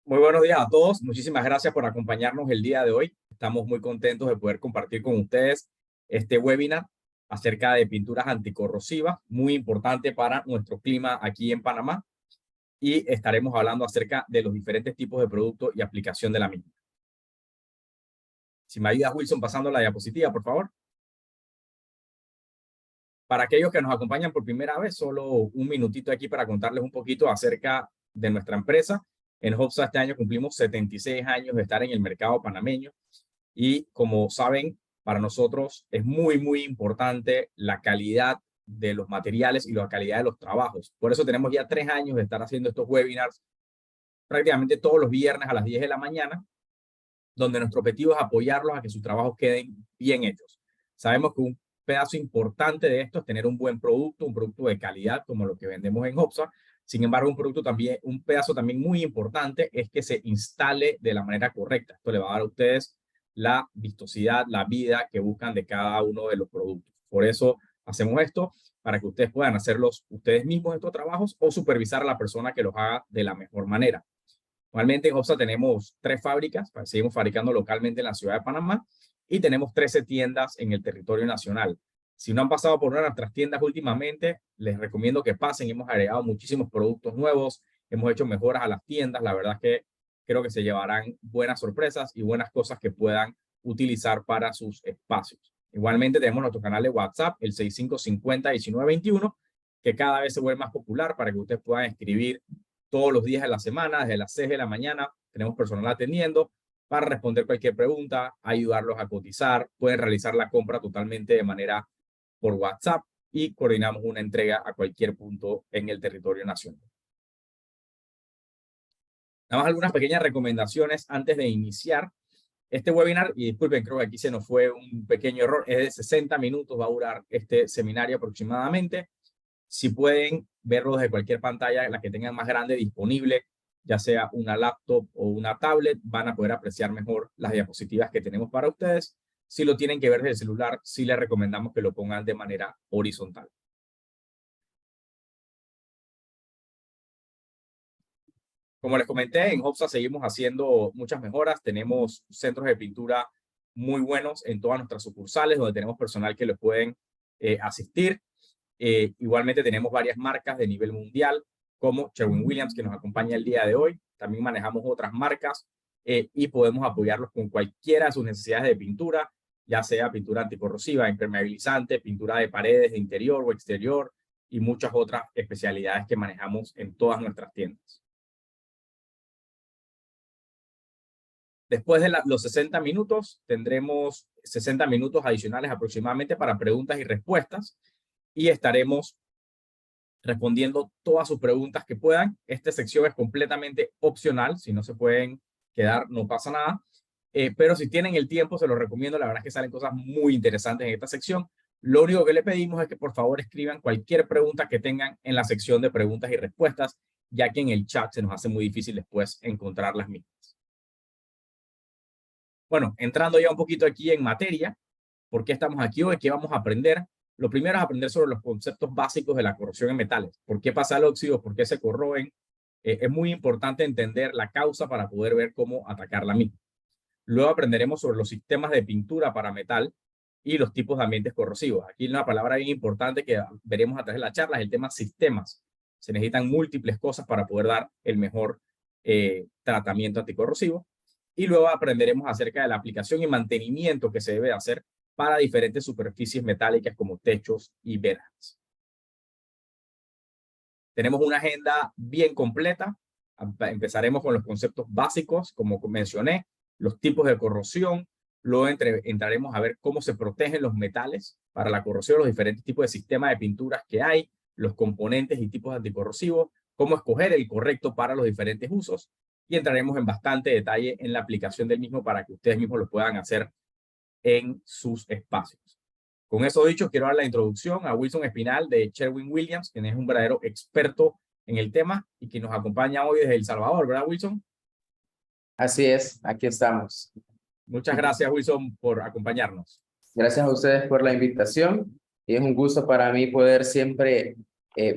Muy buenos días a todos. Muchísimas gracias por acompañarnos el día de hoy. Estamos muy contentos de poder compartir con ustedes este webinar acerca de pinturas anticorrosivas, muy importante para nuestro clima aquí en Panamá. Y estaremos hablando acerca de los diferentes tipos de productos y aplicación de la misma. Si me ayudas, Wilson, pasando la diapositiva, por favor. Para aquellos que nos acompañan por primera vez, solo un minutito aquí para contarles un poquito acerca de nuestra empresa. En Hopsa este año cumplimos 76 años de estar en el mercado panameño y como saben, para nosotros es muy importante la calidad de los materiales y la calidad de los trabajos. Por eso tenemos ya 3 años de estar haciendo estos webinars prácticamente todos los viernes a las 10 de la mañana, donde nuestro objetivo es apoyarlos a que sus trabajos queden bien hechos. Sabemos que un pedazo importante de esto es tener un buen producto, un producto de calidad como lo que vendemos en Hopsa. Sin embargo, un pedazo también muy importante es que se instale de la manera correcta. Esto le va a dar a ustedes la vistosidad, la vida que buscan de cada uno de los productos. Por eso hacemos esto, para que ustedes puedan hacerlos ustedes mismos estos trabajos o supervisar a la persona que los haga de la mejor manera. Actualmente en Hopsa tenemos 3 fábricas, seguimos fabricando localmente en la ciudad de Panamá y tenemos 13 tiendas en el territorio nacional. Si no han pasado por una de nuestras tiendas últimamente, les recomiendo que pasen. Hemos agregado muchísimos productos nuevos, hemos hecho mejoras a las tiendas. La verdad es que creo que se llevarán buenas sorpresas y buenas cosas que puedan utilizar para sus espacios. Igualmente tenemos nuestro canal de WhatsApp, el 6550-1921, que cada vez se vuelve más popular para que ustedes puedan escribir todos los días de la semana, desde las 6 de la mañana. Tenemos personal atendiendo para responder cualquier pregunta, ayudarlos a cotizar. Pueden realizar la compra totalmente de manera por WhatsApp y coordinamos una entrega a cualquier punto en el territorio nacional. Nada más algunas pequeñas recomendaciones antes de iniciar este webinar. Y disculpen, creo que aquí se nos fue un pequeño error. Es de 60 minutos, va a durar este seminario aproximadamente. Si pueden verlo desde cualquier pantalla, la que tengan más grande disponible, ya sea una laptop o una tablet, van a poder apreciar mejor las diapositivas que tenemos para ustedes. Si lo tienen que ver desde el celular, sí les recomendamos que lo pongan de manera horizontal. Como les comenté, en Hopsa seguimos haciendo muchas mejoras. Tenemos centros de pintura muy buenos en todas nuestras sucursales, donde tenemos personal que les pueden asistir. Igualmente tenemos varias marcas de nivel mundial, como Sherwin-Williams, que nos acompaña el día de hoy. También manejamos otras marcas y podemos apoyarlos con cualquiera de sus necesidades de pintura, ya sea pintura anticorrosiva, impermeabilizante, pintura de paredes, de interior o exterior, y muchas otras especialidades que manejamos en todas nuestras tiendas. Después de los 60 minutos, tendremos 60 minutos adicionales aproximadamente para preguntas y respuestas y estaremos respondiendo todas sus preguntas que puedan. Esta sección es completamente opcional. Si no se pueden quedar, no pasa nada. Pero si tienen el tiempo, se los recomiendo. La verdad es que salen cosas muy interesantes en esta sección. Lo único que le pedimos es que por favor escriban cualquier pregunta que tengan en la sección de preguntas y respuestas, ya que en el chat se nos hace muy difícil después encontrar las mismas. Bueno, entrando ya un poquito aquí en materia, ¿por qué estamos aquí hoy? ¿Qué vamos a aprender? Lo primero es aprender sobre los conceptos básicos de la corrosión en metales. ¿Por qué pasa el óxido? ¿Por qué se corroen? Es muy importante entender la causa para poder ver cómo atacar la misma. Luego aprenderemos sobre los sistemas de pintura para metal y los tipos de ambientes corrosivos. Aquí una palabra bien importante que veremos a través de la charla es el tema sistemas. Se necesitan múltiples cosas para poder dar el mejor tratamiento anticorrosivo. Y luego aprenderemos acerca de la aplicación y mantenimiento que se debe hacer para diferentes superficies metálicas como techos y verjas. Tenemos una agenda bien completa. Empezaremos con los conceptos básicos, como mencioné, los tipos de corrosión. Luego entraremos a ver cómo se protegen los metales para la corrosión, los diferentes tipos de sistemas de pinturas que hay, los componentes y tipos anticorrosivos, cómo escoger el correcto para los diferentes usos. Y entraremos en bastante detalle en la aplicación del mismo para que ustedes mismos lo puedan hacer en sus espacios. Con eso dicho, quiero dar la introducción a Wilson Espinal de Sherwin-Williams, quien es un verdadero experto en el tema y que nos acompaña hoy desde El Salvador, ¿verdad, Wilson? Así es, aquí estamos. Muchas gracias, Wilson, por acompañarnos. Gracias a ustedes por la invitación y es un gusto para mí poder siempre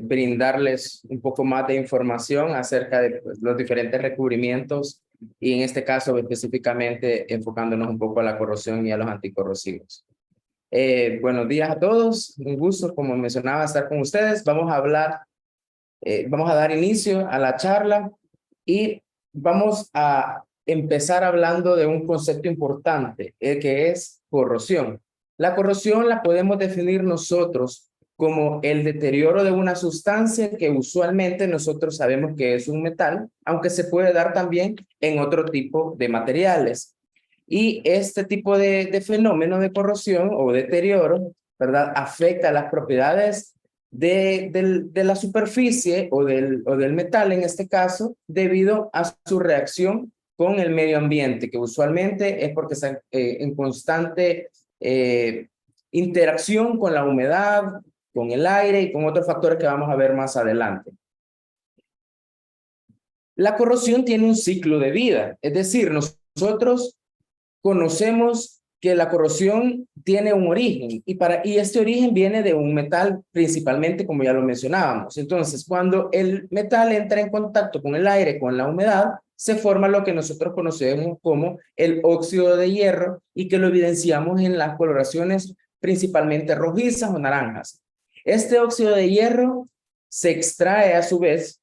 brindarles un poco más de información acerca de pues, los diferentes recubrimientos y en este caso específicamente enfocándonos un poco a la corrosión y a los anticorrosivos. Buenos días a todos, un gusto, como mencionaba, estar con ustedes. Vamos a dar inicio a la charla y vamos a empezar hablando de un concepto importante, que es corrosión. La corrosión la podemos definir nosotros como el deterioro de una sustancia que usualmente nosotros sabemos que es un metal, aunque se puede dar también en otro tipo de materiales. Y este tipo de fenómeno de corrosión o deterioro, ¿verdad?, afecta las propiedades de la superficie o del metal en este caso, debido a su reacción con el medio ambiente, que usualmente es porque está en constante interacción con la humedad, con el aire y con otros factores que vamos a ver más adelante. La corrosión tiene un ciclo de vida, es decir, nosotros conocemos que la corrosión tiene un origen y este origen viene de un metal principalmente, como ya lo mencionábamos. Entonces, cuando el metal entra en contacto con el aire, con la humedad, se forma lo que nosotros conocemos como el óxido de hierro y que lo evidenciamos en las coloraciones principalmente rojizas o naranjas. Este óxido de hierro se extrae a su vez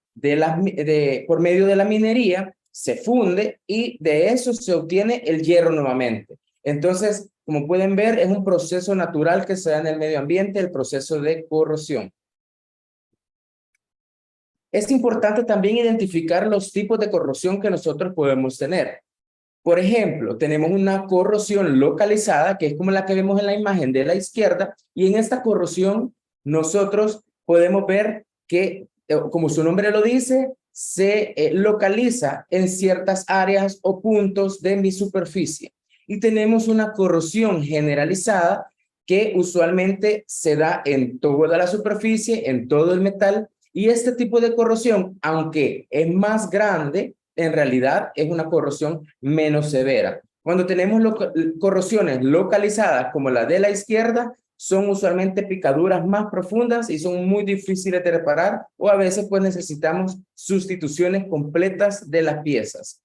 por medio de la minería, se funde y de eso se obtiene el hierro nuevamente. Entonces, como pueden ver, es un proceso natural que se da en el medio ambiente, el proceso de corrosión. Es importante también identificar los tipos de corrosión que nosotros podemos tener. Por ejemplo, tenemos una corrosión localizada, que es como la que vemos en la imagen de la izquierda, y en esta corrosión nosotros podemos ver que, como su nombre lo dice, se localiza en ciertas áreas o puntos de mi superficie. Y tenemos una corrosión generalizada que usualmente se da en toda la superficie, en todo el metal, y este tipo de corrosión, aunque es más grande, en realidad es una corrosión menos severa. Cuando tenemos corrosiones localizadas como la de la izquierda, son usualmente picaduras más profundas y son muy difíciles de reparar o a veces pues necesitamos sustituciones completas de las piezas.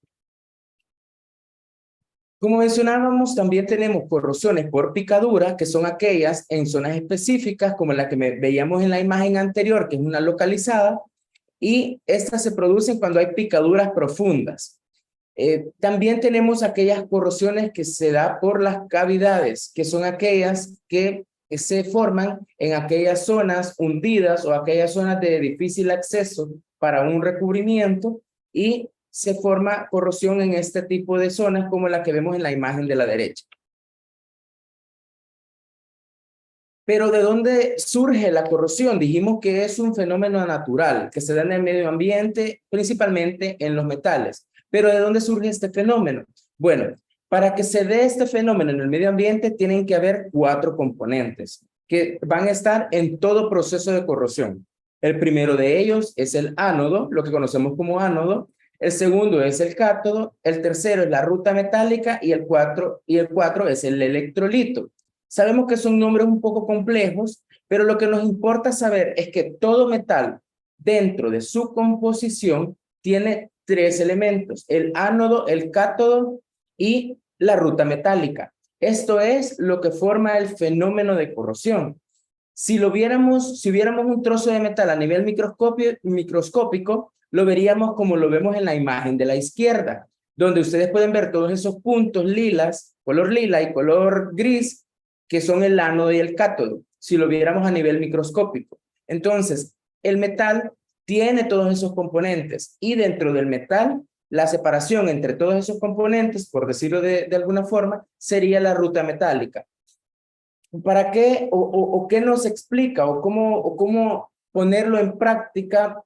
Como mencionábamos, también tenemos corrosiones por picadura, que son aquellas en zonas específicas como la que veíamos en la imagen anterior, que es una localizada, y estas se producen cuando hay picaduras profundas. También tenemos aquellas corrosiones que se da por las cavidades, que son aquellas que se forman en aquellas zonas hundidas o aquellas zonas de difícil acceso para un recubrimiento y se forma corrosión en este tipo de zonas como la que vemos en la imagen de la derecha. Pero ¿de dónde surge la corrosión? Dijimos que es un fenómeno natural que se da en el medio ambiente, principalmente en los metales. Pero ¿de dónde surge este fenómeno? Bueno, para que se dé este fenómeno en el medio ambiente tienen que haber 4 componentes que van a estar en todo proceso de corrosión. El primero de ellos es el ánodo, lo que conocemos como ánodo. El segundo es el cátodo. El tercero es la ruta metálica y el cuatro es el electrolito. Sabemos que son nombres un poco complejos, pero lo que nos importa saber es que todo metal dentro de su composición tiene 3 elementos, el ánodo, el cátodo y la ruta metálica. Esto es lo que forma el fenómeno de corrosión. Si viéramos un trozo de metal a nivel microscópico, lo veríamos como lo vemos en la imagen de la izquierda, donde ustedes pueden ver todos esos puntos lilas, color lila y color gris, que son el ánodo y el cátodo, si lo viéramos a nivel microscópico. Entonces, el metal tiene todos esos componentes y dentro del metal, la separación entre todos esos componentes, por decirlo de alguna forma, sería la ruta metálica. ¿Para qué o qué nos explica o cómo ponerlo en práctica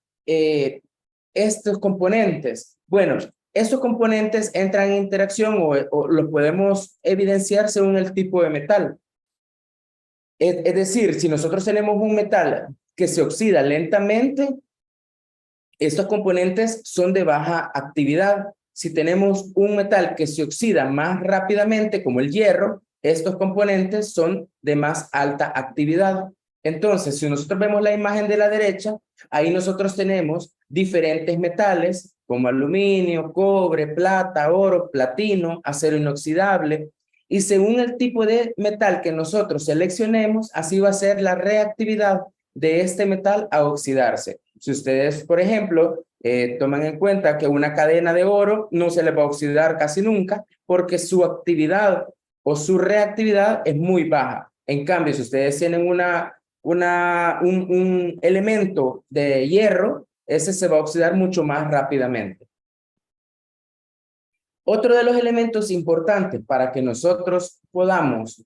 estos componentes? Bueno, estos componentes entran en interacción o los podemos evidenciar según el tipo de metal. Es decir, si nosotros tenemos un metal que se oxida lentamente, estos componentes son de baja actividad. Si tenemos un metal que se oxida más rápidamente, como el hierro, estos componentes son de más alta actividad. Entonces, si nosotros vemos la imagen de la derecha, ahí nosotros tenemos diferentes metales como aluminio, cobre, plata, oro, platino, acero inoxidable. Y según el tipo de metal que nosotros seleccionemos, así va a ser la reactividad de este metal a oxidarse. Si ustedes, por ejemplo, toman en cuenta que una cadena de oro no se le va a oxidar casi nunca porque su actividad o su reactividad es muy baja. En cambio, si ustedes tienen un elemento de hierro, ese se va a oxidar mucho más rápidamente. Otro de los elementos importantes para que nosotros podamos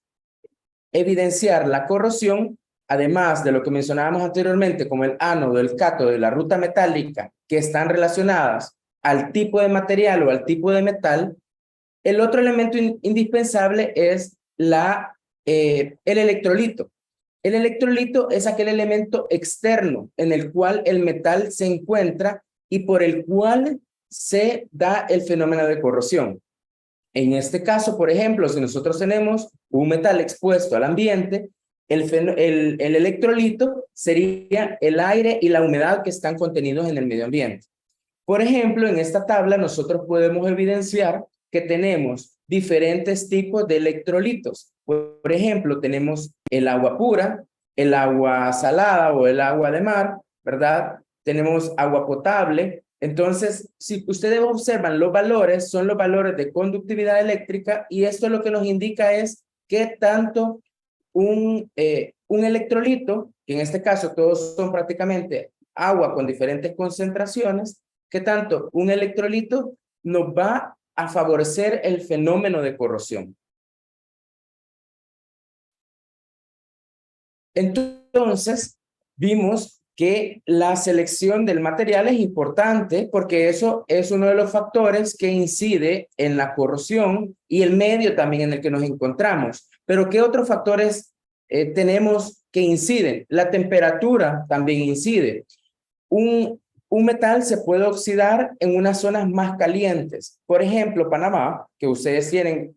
evidenciar la corrosión, además de lo que mencionábamos anteriormente, como el ánodo, el cátodo y la ruta metálica, que están relacionadas al tipo de material o al tipo de metal, el otro elemento indispensable es el electrolito. El electrolito es aquel elemento externo en el cual el metal se encuentra y por el cual se da el fenómeno de corrosión. En este caso, por ejemplo, si nosotros tenemos un metal expuesto al ambiente, el electrolito sería el aire y la humedad que están contenidos en el medio ambiente. Por ejemplo, en esta tabla nosotros podemos evidenciar que tenemos diferentes tipos de electrolitos. Por ejemplo, tenemos el agua pura, el agua salada o el agua de mar, ¿verdad? Tenemos agua potable. Entonces, si ustedes observan los valores, son los valores de conductividad eléctrica y esto lo que nos indica es qué tanto un electrolito, que en este caso todos son prácticamente agua con diferentes concentraciones, qué tanto un electrolito nos va a favorecer el fenómeno de corrosión. Entonces, vimos que la selección del material es importante porque eso es uno de los factores que incide en la corrosión y el medio también en el que nos encontramos. Pero ¿qué otros factores tenemos que inciden? La temperatura también incide. Un metal se puede oxidar en unas zonas más calientes. Por ejemplo, Panamá, que ustedes tienen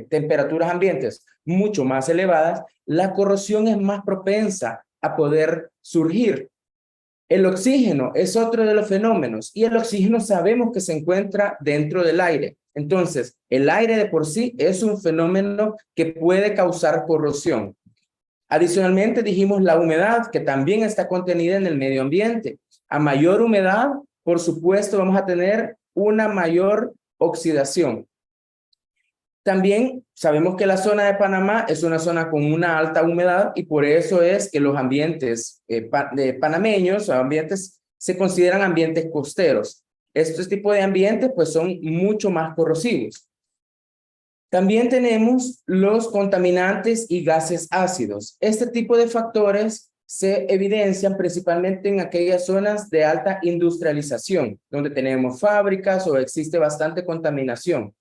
temperaturas ambientes mucho más elevadas, la corrosión es más propensa a poder surgir. El oxígeno es otro de los fenómenos y el oxígeno sabemos que se encuentra dentro del aire. Entonces, el aire de por sí es un fenómeno que puede causar corrosión. Adicionalmente, dijimos la humedad, que también está contenida en el medio ambiente. A mayor humedad, por supuesto, vamos a tener una mayor oxidación. También sabemos que la zona de Panamá es una zona con una alta humedad y por eso es que los ambientes panameños o ambientes se consideran ambientes costeros. Estos tipos de ambientes pues son mucho más corrosivos. También tenemos los contaminantes y gases ácidos. Este tipo de factores se evidencian principalmente en aquellas zonas de alta industrialización, donde tenemos fábricas o existe bastante contaminación.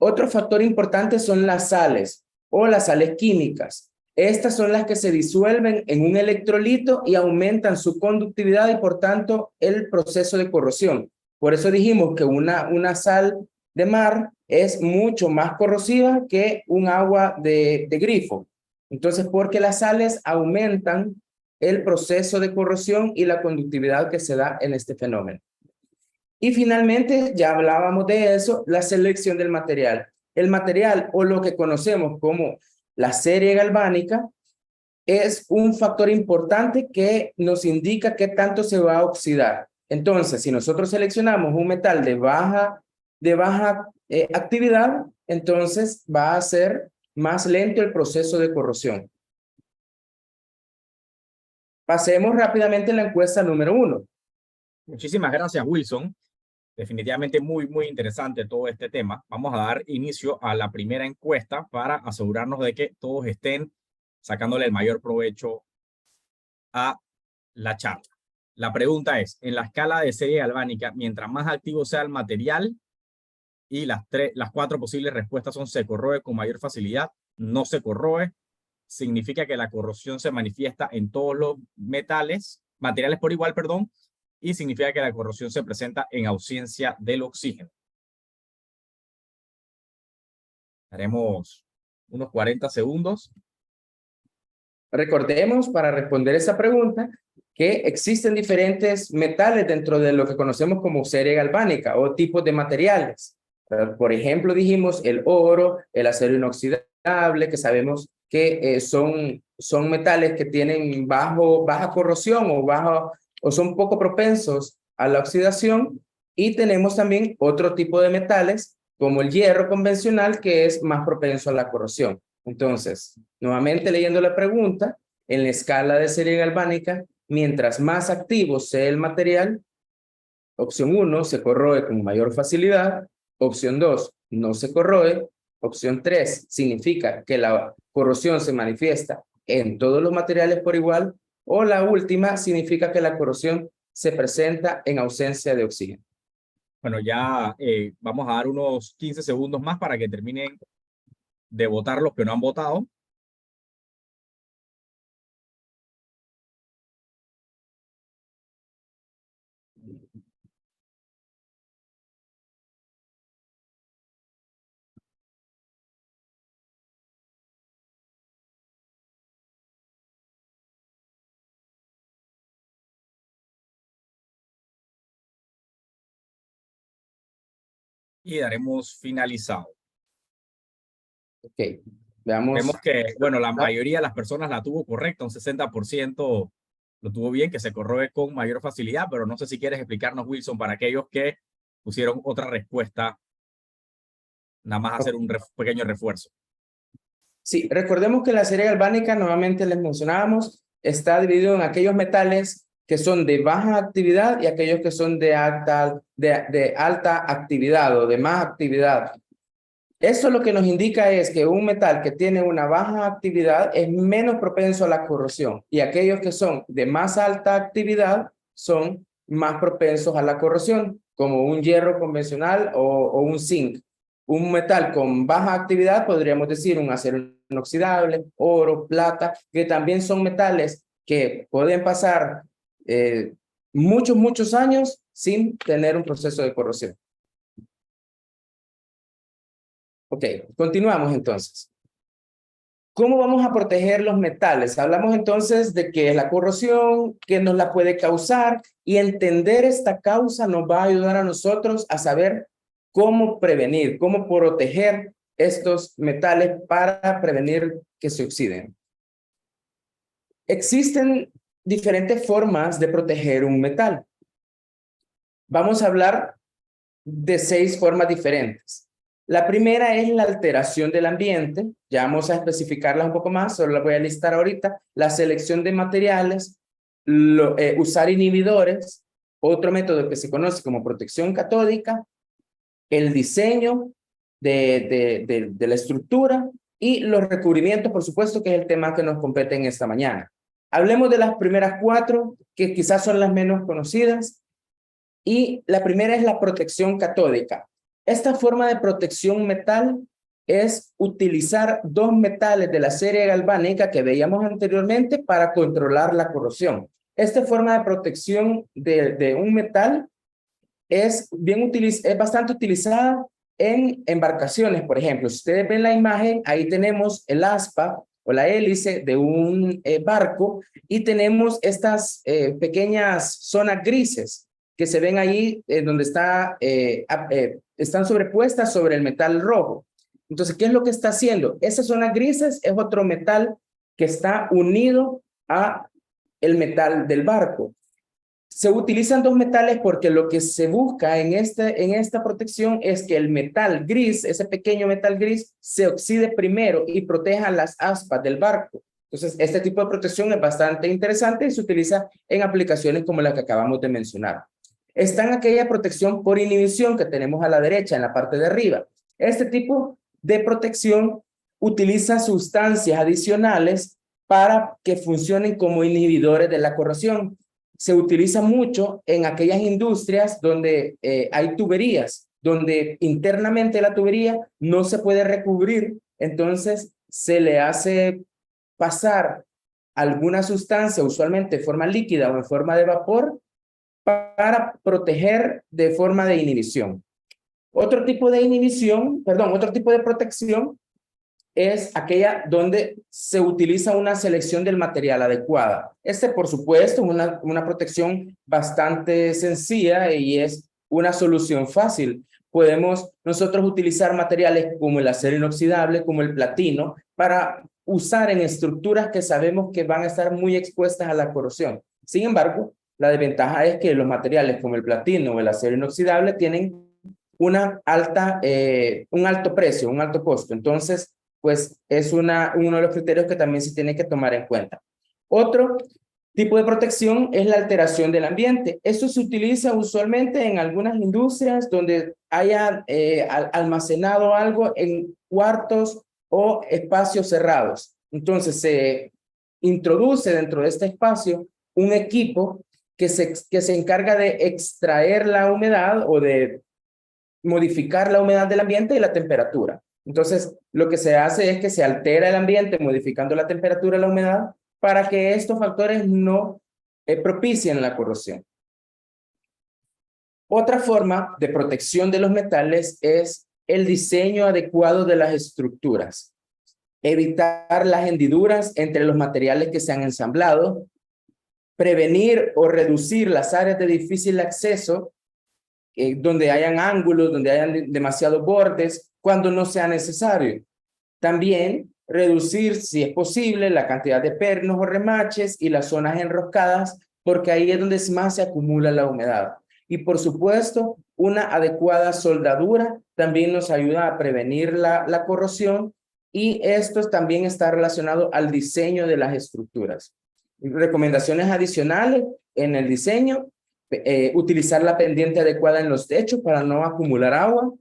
Otro factor importante son las sales o las sales químicas. Estas son las que se disuelven en un electrolito y aumentan su conductividad y por tanto el proceso de corrosión. Por eso dijimos que una sal de mar es mucho más corrosiva que un agua de grifo. Entonces, porque las sales aumentan el proceso de corrosión y la conductividad que se da en este fenómeno. Y finalmente, ya hablábamos de eso, la selección del material. El material o lo que conocemos como la serie galvánica es un factor importante que nos indica qué tanto se va a oxidar. Entonces, si nosotros seleccionamos un metal de baja actividad, entonces va a ser más lento el proceso de corrosión. Pasemos rápidamente a la encuesta número 1. Muchísimas gracias, Wilson. Definitivamente muy interesante todo este tema. Vamos a dar inicio a la primera encuesta para asegurarnos de que todos estén sacándole el mayor provecho a la charla. La pregunta es, en la escala de serie galvánica, mientras más activo sea el material, y las 4 posibles respuestas son se corroe con mayor facilidad, no se corroe, significa que la corrosión se manifiesta en todos los materiales por igual, perdón, y significa que la corrosión se presenta en ausencia del oxígeno. Haremos unos 40 segundos Recordemos, para responder esa pregunta, que existen diferentes metales dentro de lo que conocemos como serie galvánica o tipos de materiales. Por ejemplo, dijimos el oro, el acero inoxidable, que sabemos que son metales que tienen baja corrosión o son poco propensos a la oxidación. Y tenemos también otro tipo de metales, como el hierro convencional, que es más propenso a la corrosión. Entonces, nuevamente leyendo la pregunta, en la escala de serie galvánica, mientras más activo sea el material, opción 1 se corroe con mayor facilidad, opción 2 no se corroe, opción 3 significa que la corrosión se manifiesta en todos los materiales por igual, o la última significa que la corrosión se presenta en ausencia de oxígeno. Bueno, ya vamos a dar unos 15 segundos más para que terminen de votar los que no han votado. Y daremos finalizado. Ok, veamos. Vemos que, bueno, la mayoría de las personas la tuvo correcta, un 60% lo tuvo bien, que se corroe con mayor facilidad, pero no sé si quieres explicarnos, Wilson, para aquellos que pusieron otra respuesta, nada más hacer un pequeño refuerzo. Sí, recordemos que la serie galvánica, nuevamente les mencionábamos, está dividido en aquellos metales que son de baja actividad y aquellos que son de alta actividad o de más actividad. Eso lo que nos indica es que un metal que tiene una baja actividad es menos propenso a la corrosión y aquellos que son de más alta actividad son más propensos a la corrosión, como un hierro convencional o un zinc. Un metal con baja actividad podríamos decir un acero inoxidable, oro, plata, que también son metales que pueden pasar muchos años sin tener un proceso de corrosión. Ok, continuamos entonces. ¿Cómo vamos a proteger los metales? Hablamos entonces de qué es la corrosión, qué nos la puede causar, y entender esta causa nos va a ayudar a nosotros a saber cómo prevenir, cómo proteger estos metales para prevenir que se oxiden. Existen diferentes formas de proteger un metal. Vamos a hablar de 6 formas diferentes. La primera es la alteración del ambiente. Ya vamos a especificarlas un poco más, solo las voy a listar ahorita. La selección de materiales, usar inhibidores, otro método que se conoce como protección catódica, el diseño de la estructura y los recubrimientos, por supuesto, que es el tema que nos compete en esta mañana. Hablemos de las primeras 4, que quizás son las menos conocidas. Y la primera es la protección catódica. Esta forma de protección metal es utilizar 2 metales de la serie galvánica que veíamos anteriormente para controlar la corrosión. Esta forma de protección de un metal es bastante utilizada en embarcaciones, por ejemplo. Si ustedes ven la imagen, ahí tenemos el aspa o la hélice de un barco y tenemos estas pequeñas zonas grises que se ven ahí donde están sobrepuestas sobre el metal rojo. Entonces, ¿qué es lo que está haciendo? Esas zonas grises es otro metal que está unido a el metal del barco. Se utilizan 2 metales porque lo que se busca en esta protección es que el metal gris, ese pequeño metal gris, se oxide primero y proteja las aspas del barco. Entonces, este tipo de protección es bastante interesante y se utiliza en aplicaciones como la que acabamos de mencionar. Está en aquella protección por inhibición que tenemos a la derecha, en la parte de arriba. Este tipo de protección utiliza sustancias adicionales para que funcionen como inhibidores de la corrosión. Se utiliza mucho en aquellas industrias donde hay tuberías, donde internamente la tubería no se puede recubrir, entonces se le hace pasar alguna sustancia, usualmente en forma líquida o en forma de vapor, para proteger de forma de inhibición. Otro tipo de protección es aquella donde se utiliza una selección del material adecuada. Por supuesto, una protección bastante sencilla y es una solución fácil. Podemos nosotros utilizar materiales como el acero inoxidable, como el platino, para usar en estructuras que sabemos que van a estar muy expuestas a la corrosión. Sin embargo, la desventaja es que los materiales como el platino o el acero inoxidable tienen un alto precio, un alto costo. Entonces, pues es uno de los criterios que también se tiene que tomar en cuenta. Otro tipo de protección es la alteración del ambiente. Esto se utiliza usualmente en algunas industrias donde haya almacenado algo en cuartos o espacios cerrados. Entonces se introduce dentro de este espacio un equipo que se encarga de extraer la humedad o de modificar la humedad del ambiente y la temperatura. Entonces, lo que se hace es que se altera el ambiente modificando la temperatura y la humedad para que estos factores no propicien la corrosión. Otra forma de protección de los metales es el diseño adecuado de las estructuras. Evitar las hendiduras entre los materiales que se han ensamblado, prevenir o reducir las áreas de difícil acceso donde hayan ángulos, donde hayan demasiados bordes, cuando no sea necesario. También reducir, si es posible, la cantidad de pernos o remaches y las zonas enroscadas, porque ahí es donde más se acumula la humedad. Y por supuesto, una adecuada soldadura también nos ayuda a prevenir la corrosión, y esto también está relacionado al diseño de las estructuras. Recomendaciones adicionales en el diseño: utilizar la pendiente adecuada en los techos para no acumular agua.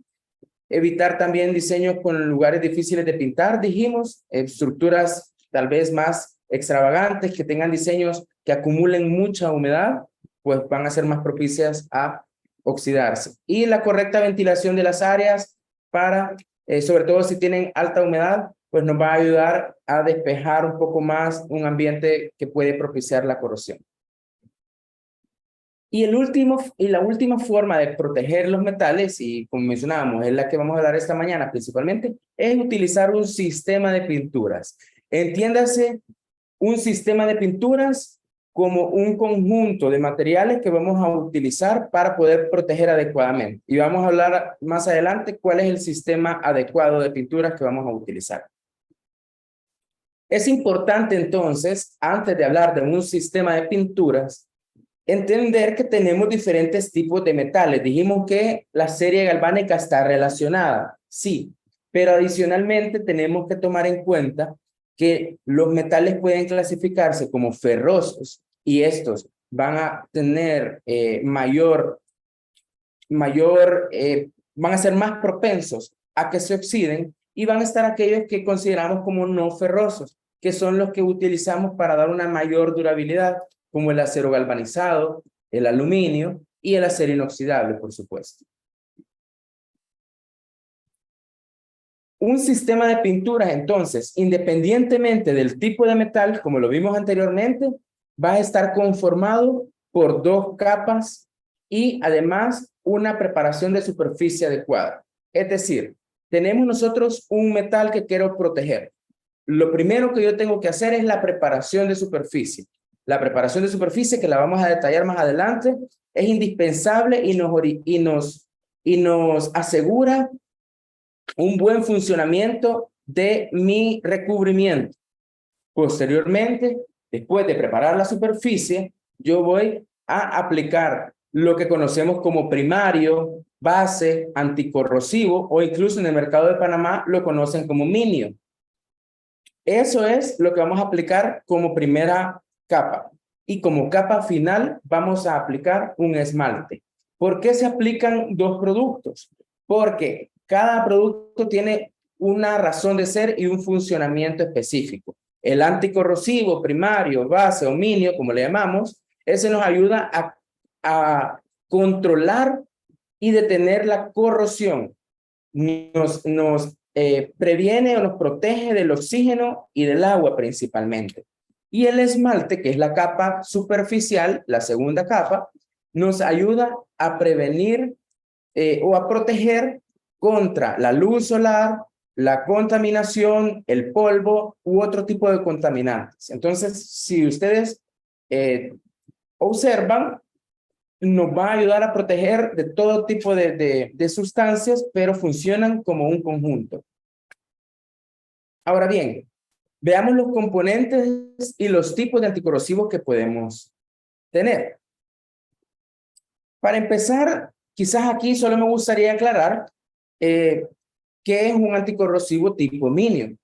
Evitar también diseños con lugares difíciles de pintar, dijimos. Estructuras tal vez más extravagantes, que tengan diseños que acumulen mucha humedad, pues van a ser más propicias a oxidarse. Y la correcta ventilación de las áreas para, sobre todo si tienen alta humedad, pues nos va a ayudar a despejar un poco más un ambiente que puede propiciar la corrosión. Y la última forma de proteger los metales, y como mencionábamos, es la que vamos a hablar esta mañana principalmente, es utilizar un sistema de pinturas. Entiéndase un sistema de pinturas como un conjunto de materiales que vamos a utilizar para poder proteger adecuadamente. Y vamos a hablar más adelante cuál es el sistema adecuado de pinturas que vamos a utilizar. Es importante entonces, antes de hablar de un sistema de pinturas, entender que tenemos diferentes tipos de metales. Dijimos que la serie galvánica está relacionada, sí, pero adicionalmente tenemos que tomar en cuenta que los metales pueden clasificarse como ferrosos, y estos van a tener van a ser más propensos a que se oxiden, y van a estar aquellos que consideramos como no ferrosos, que son los que utilizamos para dar una mayor durabilidad, como el acero galvanizado, el aluminio y el acero inoxidable, por supuesto. Un sistema de pinturas, entonces, independientemente del tipo de metal, como lo vimos anteriormente, va a estar conformado por 2 capas y además una preparación de superficie adecuada. Es decir, tenemos nosotros un metal que quiero proteger. Lo primero que yo tengo que hacer es la preparación de superficie. La preparación de superficie, que la vamos a detallar más adelante, es indispensable y nos asegura un buen funcionamiento de mi recubrimiento. Posteriormente, después de preparar la superficie, yo voy a aplicar lo que conocemos como primario, base, anticorrosivo, o incluso en el mercado de Panamá lo conocen como minio. Eso es lo que vamos a aplicar como primera capa. Y como capa final vamos a aplicar un esmalte. ¿Por qué se aplican 2 productos? Porque cada producto tiene una razón de ser y un funcionamiento específico. El anticorrosivo, primario, base o minio, como le llamamos, ese nos ayuda a controlar y detener la corrosión. Nos previene o nos protege del oxígeno y del agua principalmente. Y el esmalte, que es la capa superficial, la segunda capa, nos ayuda a prevenir o a proteger contra la luz solar, la contaminación, el polvo u otro tipo de contaminantes. Entonces, si ustedes observan, nos va a ayudar a proteger de todo tipo de sustancias, pero funcionan como un conjunto. Ahora bien, veamos los componentes y los tipos de anticorrosivos que podemos tener. Para empezar, quizás aquí solo me gustaría aclarar qué es un anticorrosivo tipo minio.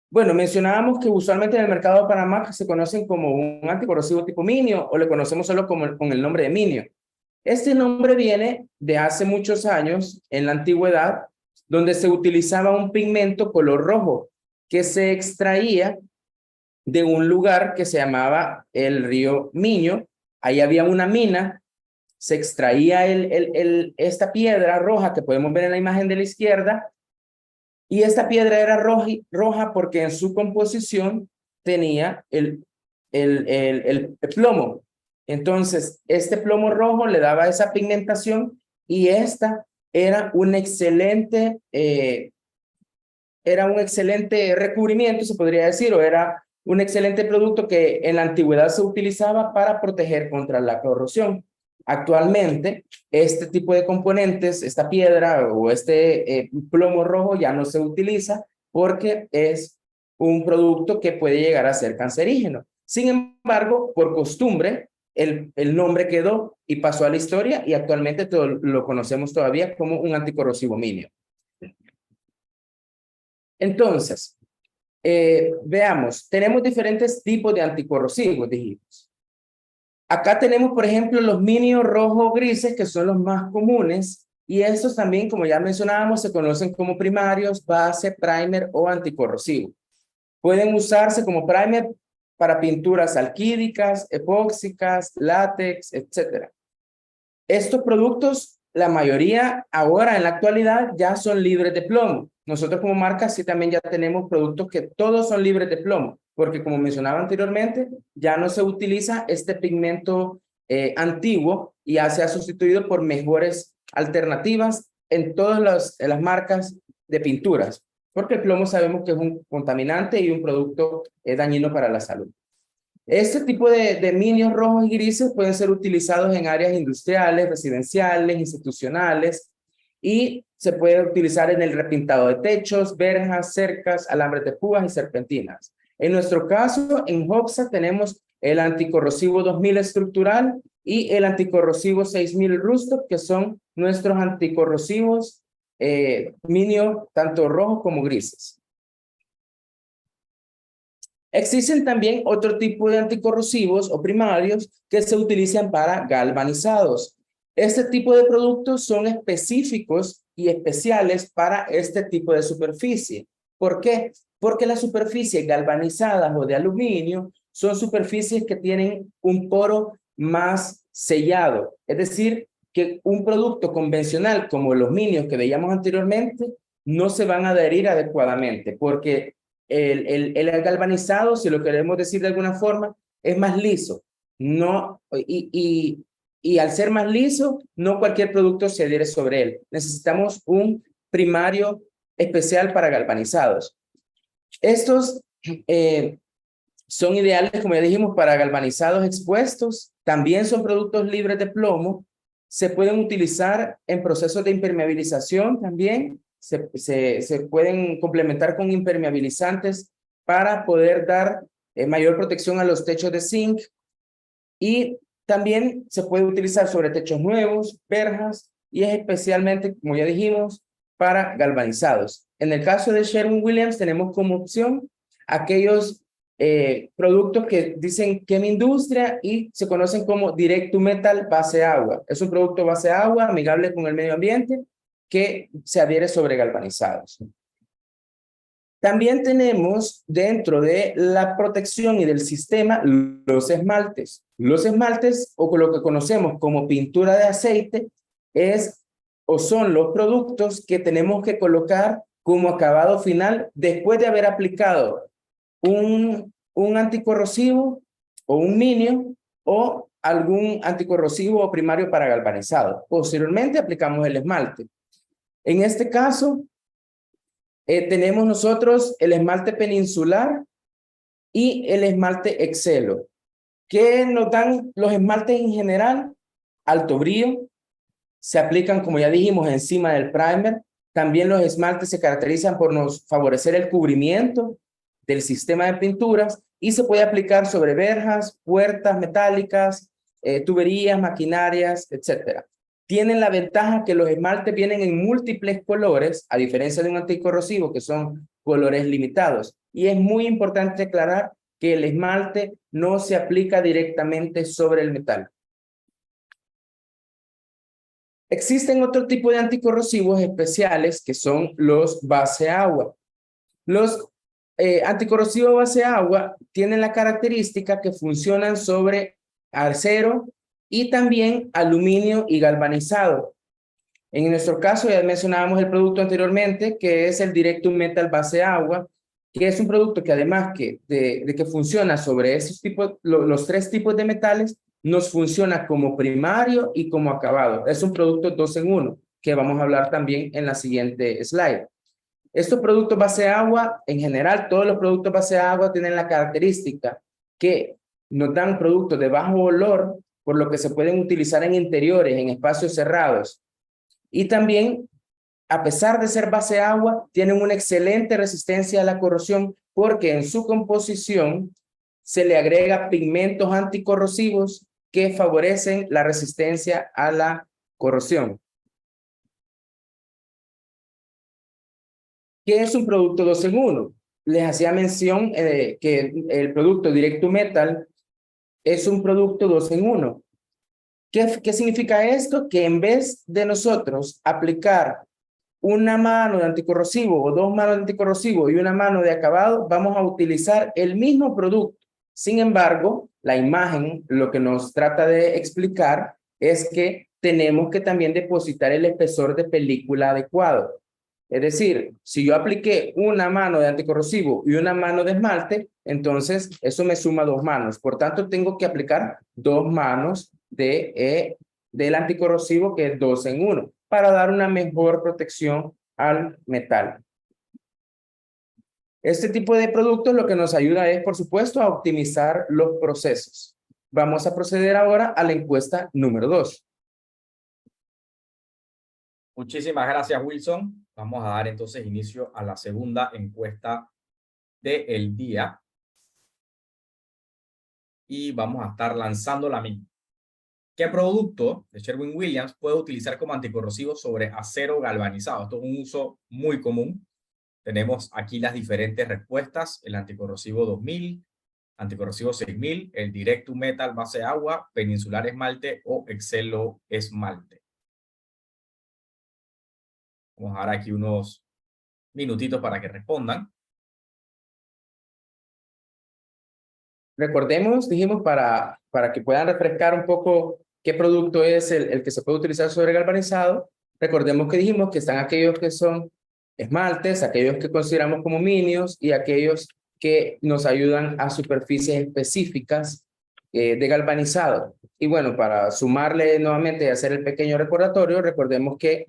Bueno, mencionábamos que usualmente en el mercado de Panamá se conocen como un anticorrosivo tipo minio o le conocemos solo con el nombre de minio. Este nombre viene de hace muchos años, en la antigüedad, donde se utilizaba un pigmento color rojo que se extraía de un lugar que se llamaba el río Miño. Ahí había una mina, se extraía esta piedra roja que podemos ver en la imagen de la izquierda, y esta piedra era roja porque en su composición tenía el plomo. Entonces, este plomo rojo le daba esa pigmentación y esta era un excelente recubrimiento, se podría decir, o era un excelente producto que en la antigüedad se utilizaba para proteger contra la corrosión. Actualmente, este tipo de componentes, esta piedra o este plomo rojo ya no se utiliza porque es un producto que puede llegar a ser cancerígeno. Sin embargo, por costumbre, el nombre quedó y pasó a la historia y actualmente lo conocemos todavía como un anticorrosivo minio. Entonces, veamos, tenemos diferentes tipos de anticorrosivos, dijimos. Acá tenemos, por ejemplo, los minios rojo grises, que son los más comunes, y estos también, como ya mencionábamos, se conocen como primarios, base, primer o anticorrosivo. Pueden usarse como primer para pinturas alquídicas, epóxicas, látex, etc. Estos productos, la mayoría ahora en la actualidad ya son libres de plomo. Nosotros como marca sí también ya tenemos productos que todos son libres de plomo, porque como mencionaba anteriormente, ya no se utiliza este pigmento antiguo y ya se ha sustituido por mejores alternativas en todas las marcas de pinturas, porque el plomo sabemos que es un contaminante y un producto dañino para la salud. Este tipo de minios rojos y grises pueden ser utilizados en áreas industriales, residenciales, institucionales, y se puede utilizar en el repintado de techos, verjas, cercas, alambres de púas y serpentinas. En nuestro caso, en Hobsa tenemos el anticorrosivo 2000 estructural y el anticorrosivo 6000 Rustock, que son nuestros anticorrosivos minio, tanto rojos como grises. Existen también otro tipo de anticorrosivos o primarios que se utilizan para galvanizados. Este tipo de productos son específicos y especiales para este tipo de superficie. ¿Por qué? Porque las superficies galvanizadas o de aluminio son superficies que tienen un poro más sellado. Es decir, que un producto convencional como los minios que veíamos anteriormente no se van a adherir adecuadamente porque el galvanizado, si lo queremos decir de alguna forma, es más liso. No, y al ser más liso, no cualquier producto se adhiere sobre él. Necesitamos un primario especial para galvanizados. Estos son ideales, como ya dijimos, para galvanizados expuestos. También son productos libres de plomo. Se pueden utilizar en procesos de impermeabilización también. Se pueden complementar con impermeabilizantes para poder dar mayor protección a los techos de zinc, y también se puede utilizar sobre techos nuevos, verjas, y es especialmente, como ya dijimos, para galvanizados. En el caso de Sherwin-Williams tenemos como opción aquellos productos que dicen Chem Industria y se conocen como Direct to Metal base agua. Es un producto base agua amigable con el medio ambiente que se adhiere sobre galvanizados. También tenemos dentro de la protección y del sistema los esmaltes. Los esmaltes, o lo que conocemos como pintura de aceite, son los productos que tenemos que colocar como acabado final después de haber aplicado un anticorrosivo o un minio o algún anticorrosivo o primario para galvanizado. Posteriormente aplicamos el esmalte. En este caso, tenemos nosotros el esmalte peninsular y el esmalte Excelo. ¿Qué nos dan los esmaltes en general? Alto brillo, se aplican, como ya dijimos, encima del primer. También los esmaltes se caracterizan por nos favorecer el cubrimiento del sistema de pinturas y se puede aplicar sobre verjas, puertas metálicas, tuberías, maquinarias, etc. Tienen la ventaja que los esmaltes vienen en múltiples colores, a diferencia de un anticorrosivo que son colores limitados. Y es muy importante aclarar que el esmalte no se aplica directamente sobre el metal. Existen otro tipo de anticorrosivos especiales que son los base agua. Los anticorrosivos base agua tienen la característica que funcionan sobre acero y también aluminio y galvanizado. En nuestro caso ya mencionábamos el producto anteriormente, que es el Directum Metal base agua, que es un producto que además de que funciona sobre esos tipos, los tres tipos de metales, nos funciona como primario y como acabado. Es un producto 2 en 1, que vamos a hablar también en la siguiente slide. Estos productos base agua, en general, todos los productos base agua tienen la característica que nos dan productos de bajo olor, por lo que se pueden utilizar en interiores, en espacios cerrados. Y también, a pesar de ser base agua, tienen una excelente resistencia a la corrosión porque en su composición se le agrega pigmentos anticorrosivos que favorecen la resistencia a la corrosión. ¿Qué es un producto 2 en 1? Les hacía mención que el producto Directum Metal es un producto 2 en 1. ¿Qué significa esto? Que en vez de nosotros aplicar una mano de anticorrosivo o dos manos de anticorrosivo y una mano de acabado, vamos a utilizar el mismo producto. Sin embargo, la imagen lo que nos trata de explicar es que tenemos que también depositar el espesor de película adecuado. Es decir, si yo apliqué una mano de anticorrosivo y una mano de esmalte, entonces eso me suma 2 manos. Por tanto, tengo que aplicar 2 manos del anticorrosivo, que es 2 en 1, para dar una mejor protección al metal. Este tipo de productos lo que nos ayuda es, por supuesto, a optimizar los procesos. Vamos a proceder ahora a la encuesta número 2. Muchísimas gracias, Wilson. Vamos a dar entonces inicio a la segunda encuesta del día. Y vamos a estar lanzando la misma. ¿Qué producto de Sherwin-Williams puede utilizar como anticorrosivo sobre acero galvanizado? Esto es un uso muy común. Tenemos aquí las diferentes respuestas: el anticorrosivo 2000, anticorrosivo 6000, el Directum Metal base agua, peninsular esmalte o Excelo esmalte. Vamos a dar aquí unos minutitos para que respondan. Recordemos, dijimos, para que puedan refrescar un poco qué producto es el que se puede utilizar sobre galvanizado. Recordemos que dijimos que están aquellos que son esmaltes, aquellos que consideramos como minios y aquellos que nos ayudan a superficies específicas de galvanizado. Y bueno, para sumarle nuevamente y hacer el pequeño recordatorio, recordemos que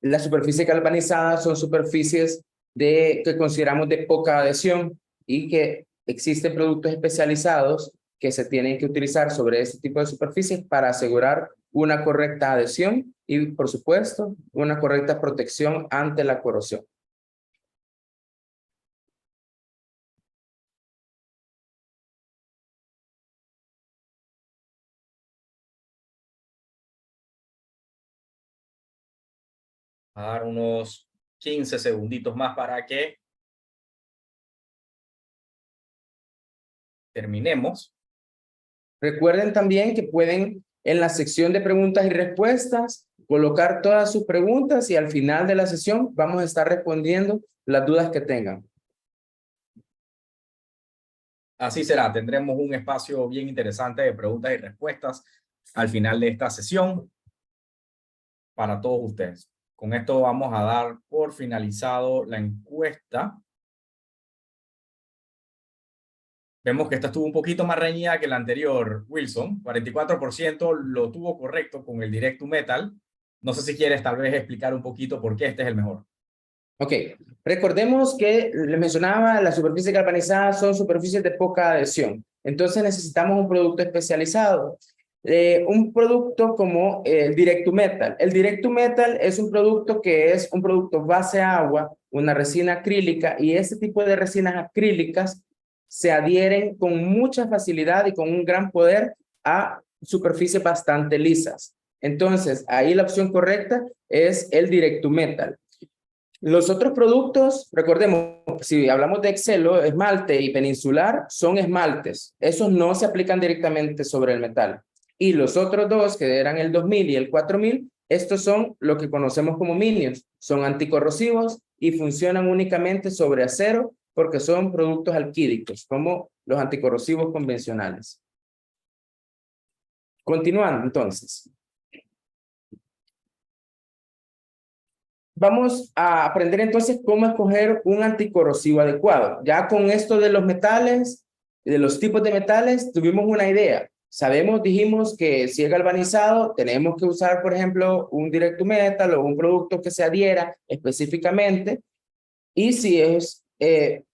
las superficies galvanizadas son superficies que consideramos de poca adhesión y que existen productos especializados que se tienen que utilizar sobre este tipo de superficies para asegurar una correcta adhesión y, por supuesto, una correcta protección ante la corrosión. A dar unos 15 segunditos más para que terminemos. Recuerden también que pueden, en la sección de preguntas y respuestas, colocar todas sus preguntas y al final de la sesión vamos a estar respondiendo las dudas que tengan. Así será, tendremos un espacio bien interesante de preguntas y respuestas al final de esta sesión para todos ustedes. Con esto vamos a dar por finalizado la encuesta. Vemos que esta estuvo un poquito más reñida que la anterior, Wilson. 44% lo tuvo correcto con el Directum Metal. No sé si quieres tal vez explicar un poquito por qué este es el mejor. Ok, recordemos que les mencionaba, las superficies galvanizadas son superficies de poca adhesión. Entonces necesitamos un producto especializado. Un producto como el Direct to Metal. El Direct to Metal es un producto que es un producto base agua, una resina acrílica, y este tipo de resinas acrílicas se adhieren con mucha facilidad y con un gran poder a superficies bastante lisas. Entonces, ahí la opción correcta es el Direct to Metal. Los otros productos, recordemos, si hablamos de Excelo, esmalte y peninsular, son esmaltes. Esos no se aplican directamente sobre el metal. Y los otros dos, que eran el 2000 y el 4000, estos son lo que conocemos como minions. Son anticorrosivos y funcionan únicamente sobre acero porque son productos alquídicos, como los anticorrosivos convencionales. Continuando, entonces. Vamos a aprender entonces cómo escoger un anticorrosivo adecuado. Ya con esto de los metales, de los tipos de metales, tuvimos una idea. Sabemos, dijimos que si es galvanizado, tenemos que usar, por ejemplo, un direct to metal o un producto que se adhiera específicamente. Y si es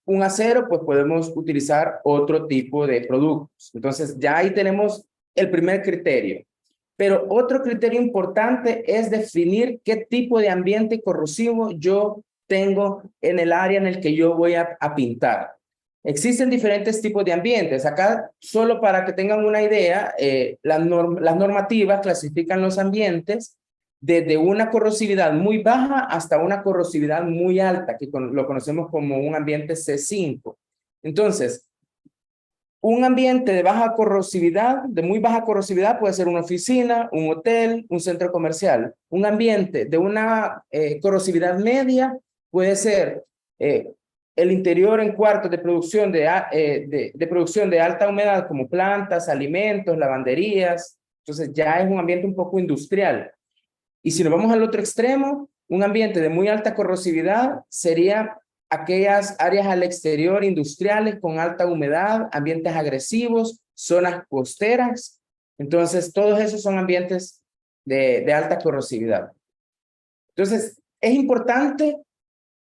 un acero, pues podemos utilizar otro tipo de productos. Entonces, ya ahí tenemos el primer criterio. Pero otro criterio importante es definir qué tipo de ambiente corrosivo yo tengo en el área en el que yo voy a pintar. Existen diferentes tipos de ambientes. Acá, solo para que tengan una idea, las normativas clasifican los ambientes desde una corrosividad muy baja hasta una corrosividad muy alta, que lo conocemos como un ambiente C5. Entonces, un ambiente de baja corrosividad, de muy baja corrosividad, puede ser una oficina, un hotel, un centro comercial. Un ambiente de una corrosividad media puede ser el interior en cuartos de producción de producción de alta humedad, como plantas, alimentos, lavanderías. Entonces ya es un ambiente un poco industrial. Y si nos vamos al otro extremo, un ambiente de muy alta corrosividad sería aquellas áreas al exterior industriales con alta humedad, ambientes agresivos, zonas costeras. Entonces, todos esos son ambientes de alta corrosividad. Entonces, es importante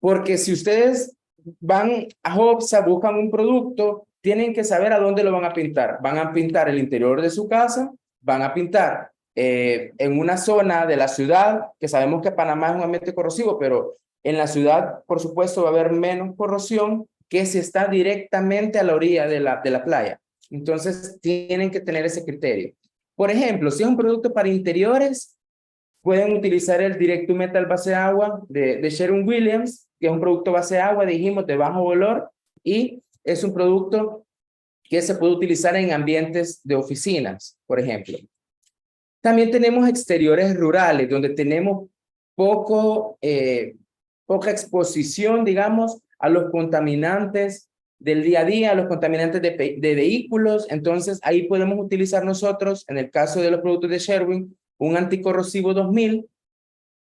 porque si ustedes van a Hobsa, buscan un producto, tienen que saber a dónde lo van a pintar. Van a pintar el interior de su casa, van a pintar en una zona de la ciudad, que sabemos que Panamá es un ambiente corrosivo, pero en la ciudad, por supuesto, va a haber menos corrosión que si está directamente a la orilla de la playa. Entonces, tienen que tener ese criterio. Por ejemplo, si es un producto para interiores, pueden utilizar el Direct to Metal base agua de Sherwin-Williams, que es un producto base agua, dijimos, de bajo valor, y es un producto que se puede utilizar en ambientes de oficinas, por ejemplo. También tenemos exteriores rurales, donde tenemos poca exposición, digamos, a los contaminantes del día a día, a los contaminantes de vehículos. Entonces, ahí podemos utilizar nosotros, en el caso de los productos de Sherwin, un anticorrosivo 2000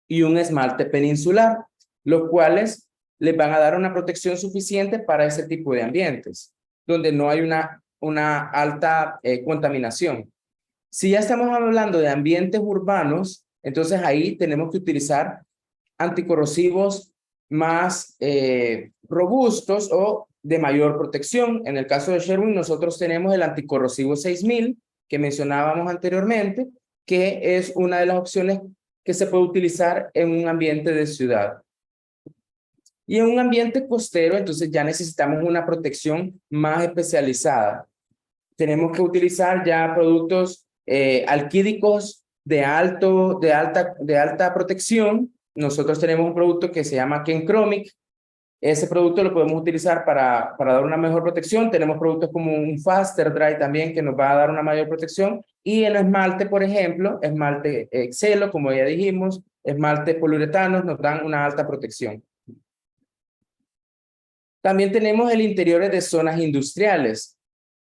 y un esmalte peninsular, los cuales les van a dar una protección suficiente para ese tipo de ambientes, donde no hay una alta contaminación. Si ya estamos hablando de ambientes urbanos, entonces ahí tenemos que utilizar anticorrosivos más robustos o de mayor protección. En el caso de Sherwin, nosotros tenemos el anticorrosivo 6000 que mencionábamos anteriormente, que es una de las opciones que se puede utilizar en un ambiente de ciudad. Y en un ambiente costero, entonces ya necesitamos una protección más especializada. Tenemos que utilizar ya productos alquídicos de alta protección. Nosotros tenemos un producto que se llama Kenchromic. Ese producto lo podemos utilizar para dar una mejor protección. Tenemos productos como un Faster Dry también que nos va a dar una mayor protección. Y el esmalte, por ejemplo, esmalte Excelo, como ya dijimos, esmalte poliuretanos nos dan una alta protección. También tenemos el interior de zonas industriales.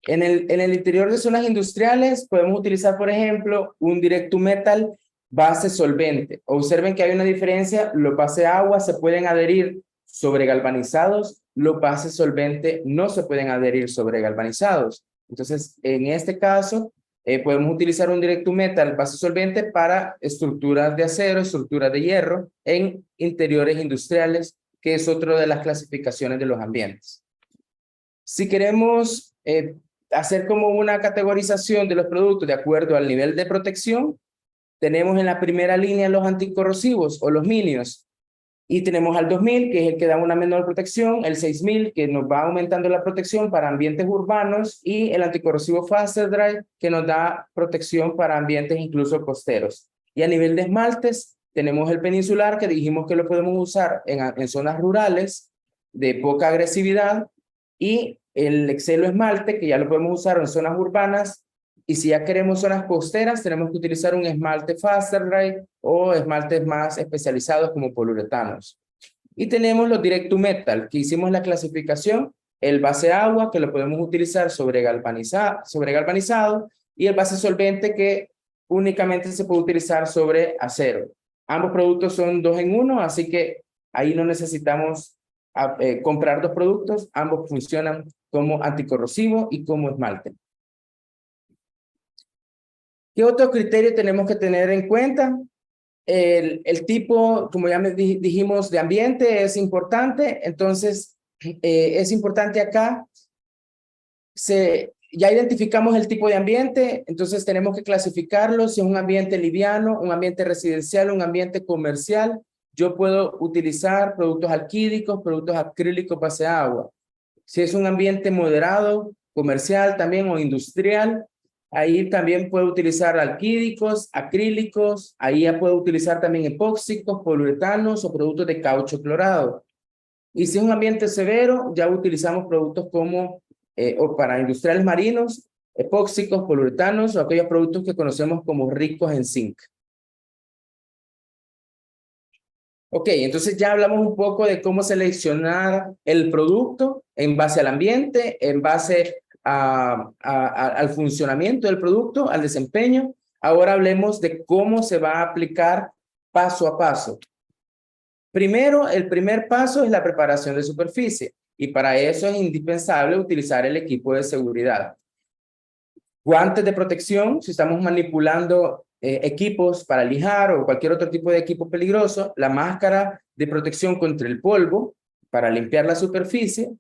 En el interior de zonas industriales podemos utilizar, por ejemplo, un Direct to Metal base solvente. Observen que hay una diferencia. Los base agua se pueden adherir sobre galvanizados. Los bases solvente no se pueden adherir sobre galvanizados. Entonces, en este caso, podemos utilizar un Direct to Metal base solvente para estructuras de acero, estructuras de hierro en interiores industriales que es otra de las clasificaciones de los ambientes. Si queremos hacer como una categorización de los productos de acuerdo al nivel de protección, tenemos en la primera línea los anticorrosivos o los minios, y tenemos al 2000, que es el que da una menor protección, el 6000, que nos va aumentando la protección para ambientes urbanos, y el anticorrosivo Faster Dry, que nos da protección para ambientes incluso costeros. Y a nivel de esmaltes, tenemos el peninsular, que dijimos que lo podemos usar en zonas rurales de poca agresividad, y el Excelo esmalte, que ya lo podemos usar en zonas urbanas, y si ya queremos zonas costeras, tenemos que utilizar un esmalte Faster Dry o esmaltes más especializados como poliuretanos. Y tenemos los Direct to Metal, que hicimos la clasificación, el base agua, que lo podemos utilizar sobre galvanizado, y el base solvente, que únicamente se puede utilizar sobre acero. Ambos productos son 2 en 1, así que ahí no necesitamos comprar 2 productos, ambos funcionan como anticorrosivo y como esmalte. ¿Qué otro criterio tenemos que tener en cuenta? El tipo, como ya dijimos, de ambiente es importante, entonces es importante acá, ya identificamos el tipo de ambiente, entonces tenemos que clasificarlo, si es un ambiente liviano, un ambiente residencial, un ambiente comercial. Yo puedo utilizar productos alquídicos, productos acrílicos base agua. Si es un ambiente moderado, comercial también o industrial, ahí también puedo utilizar alquídicos, acrílicos, ahí ya puedo utilizar también epóxicos, poliuretanos o productos de caucho clorado. Y si es un ambiente severo, ya utilizamos productos como, o para industriales marinos, epóxicos, poliuretanos o aquellos productos que conocemos como ricos en zinc. Ok, entonces ya hablamos un poco de cómo seleccionar el producto en base al ambiente, en base al funcionamiento del producto, al desempeño. Ahora hablemos de cómo se va a aplicar paso a paso. Primero, el primer paso es la preparación de superficie, y para eso es indispensable utilizar el equipo de seguridad. Guantes de protección, si estamos manipulando equipos para lijar o cualquier otro tipo de equipo peligroso, la máscara de protección contra el polvo para limpiar la superficie,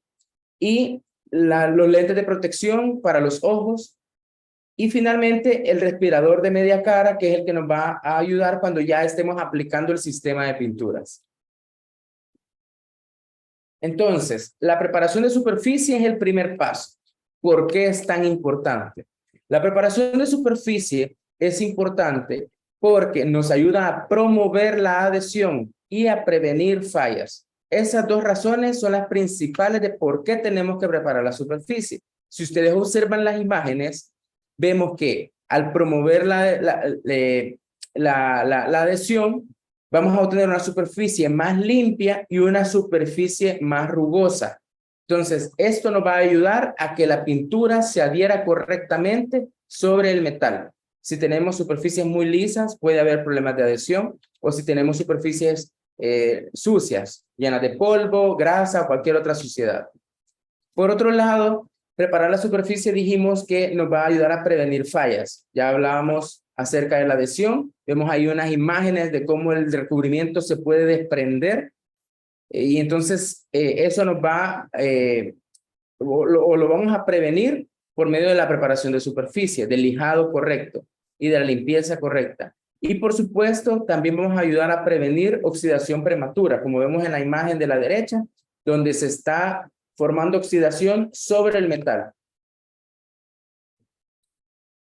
y los lentes de protección para los ojos, y finalmente el respirador de media cara, que es el que nos va a ayudar cuando ya estemos aplicando el sistema de pinturas. Entonces, la preparación de superficie es el primer paso. ¿Por qué es tan importante? La preparación de superficie es importante porque nos ayuda a promover la adhesión y a prevenir fallas. Esas 2 razones son las principales de por qué tenemos que preparar la superficie. Si ustedes observan las imágenes, vemos que al promover la adhesión, vamos a obtener una superficie más limpia y una superficie más rugosa. Entonces, esto nos va a ayudar a que la pintura se adhiera correctamente sobre el metal. Si tenemos superficies muy lisas, puede haber problemas de adhesión, o si tenemos superficies sucias, llenas de polvo, grasa o cualquier otra suciedad. Por otro lado, preparar la superficie dijimos que nos va a ayudar a prevenir fallas. Ya hablábamos acerca de la adhesión. Vemos ahí unas imágenes de cómo el recubrimiento se puede desprender, y entonces eso nos va, lo vamos a prevenir por medio de la preparación de superficie, del lijado correcto y de la limpieza correcta. Y por supuesto, también vamos a ayudar a prevenir oxidación prematura, como vemos en la imagen de la derecha, donde se está formando oxidación sobre el metal.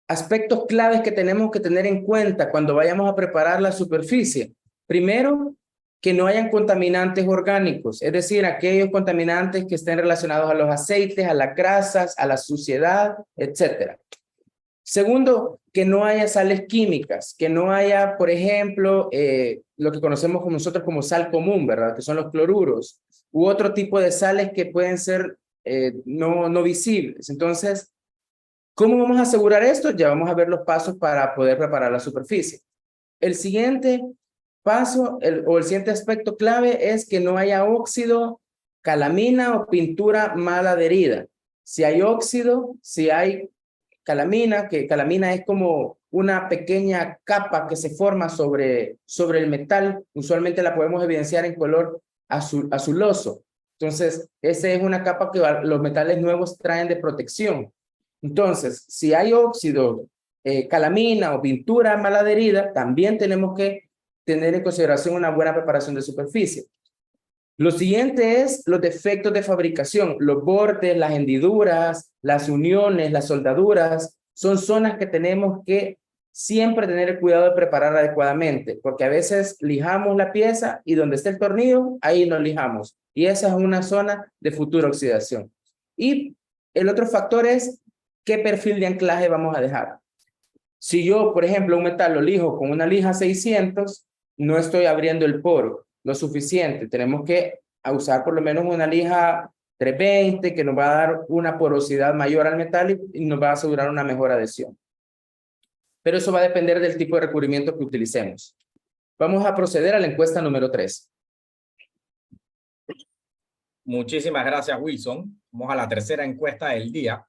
Aspectos claves que tenemos que tener en cuenta cuando vayamos a preparar la superficie. Primero, que no hayan contaminantes orgánicos, es decir, aquellos contaminantes que estén relacionados a los aceites, a las grasas, a la suciedad, etc. Segundo, que no haya sales químicas, que no haya, por ejemplo, lo que conocemos nosotros como sal común, ¿verdad? Que son los cloruros, u otro tipo de sales que pueden ser no visibles. Entonces, ¿cómo vamos a asegurar esto? Ya vamos a ver los pasos para poder preparar la superficie. El siguiente paso, el siguiente aspecto clave es que no haya óxido, calamina o pintura mal adherida. Si hay óxido, si hay calamina, que calamina es como una pequeña capa que se forma sobre el metal, usualmente la podemos evidenciar en color azuloso. Entonces, esa es una capa que los metales nuevos traen de protección. Entonces, si hay óxido, calamina o pintura mal adherida, también tenemos que tener en consideración una buena preparación de superficie. Lo siguiente es los defectos de fabricación, los bordes, las hendiduras, las uniones, las soldaduras, son zonas que tenemos que siempre tener el cuidado de preparar adecuadamente, porque a veces lijamos la pieza y donde esté el tornillo, ahí no lijamos. Y esa es una zona de futura oxidación. Y el otro factor es qué perfil de anclaje vamos a dejar. Si yo, por ejemplo, un metal lo lijo con una lija 600, no estoy abriendo el poro lo suficiente. Tenemos que usar por lo menos una lija 320 que nos va a dar una porosidad mayor al metal y nos va a asegurar una mejor adhesión. Pero eso va a depender del tipo de recubrimiento que utilicemos. Vamos a proceder a la encuesta número 3. Muchísimas gracias, Wilson. Vamos a la tercera encuesta del día.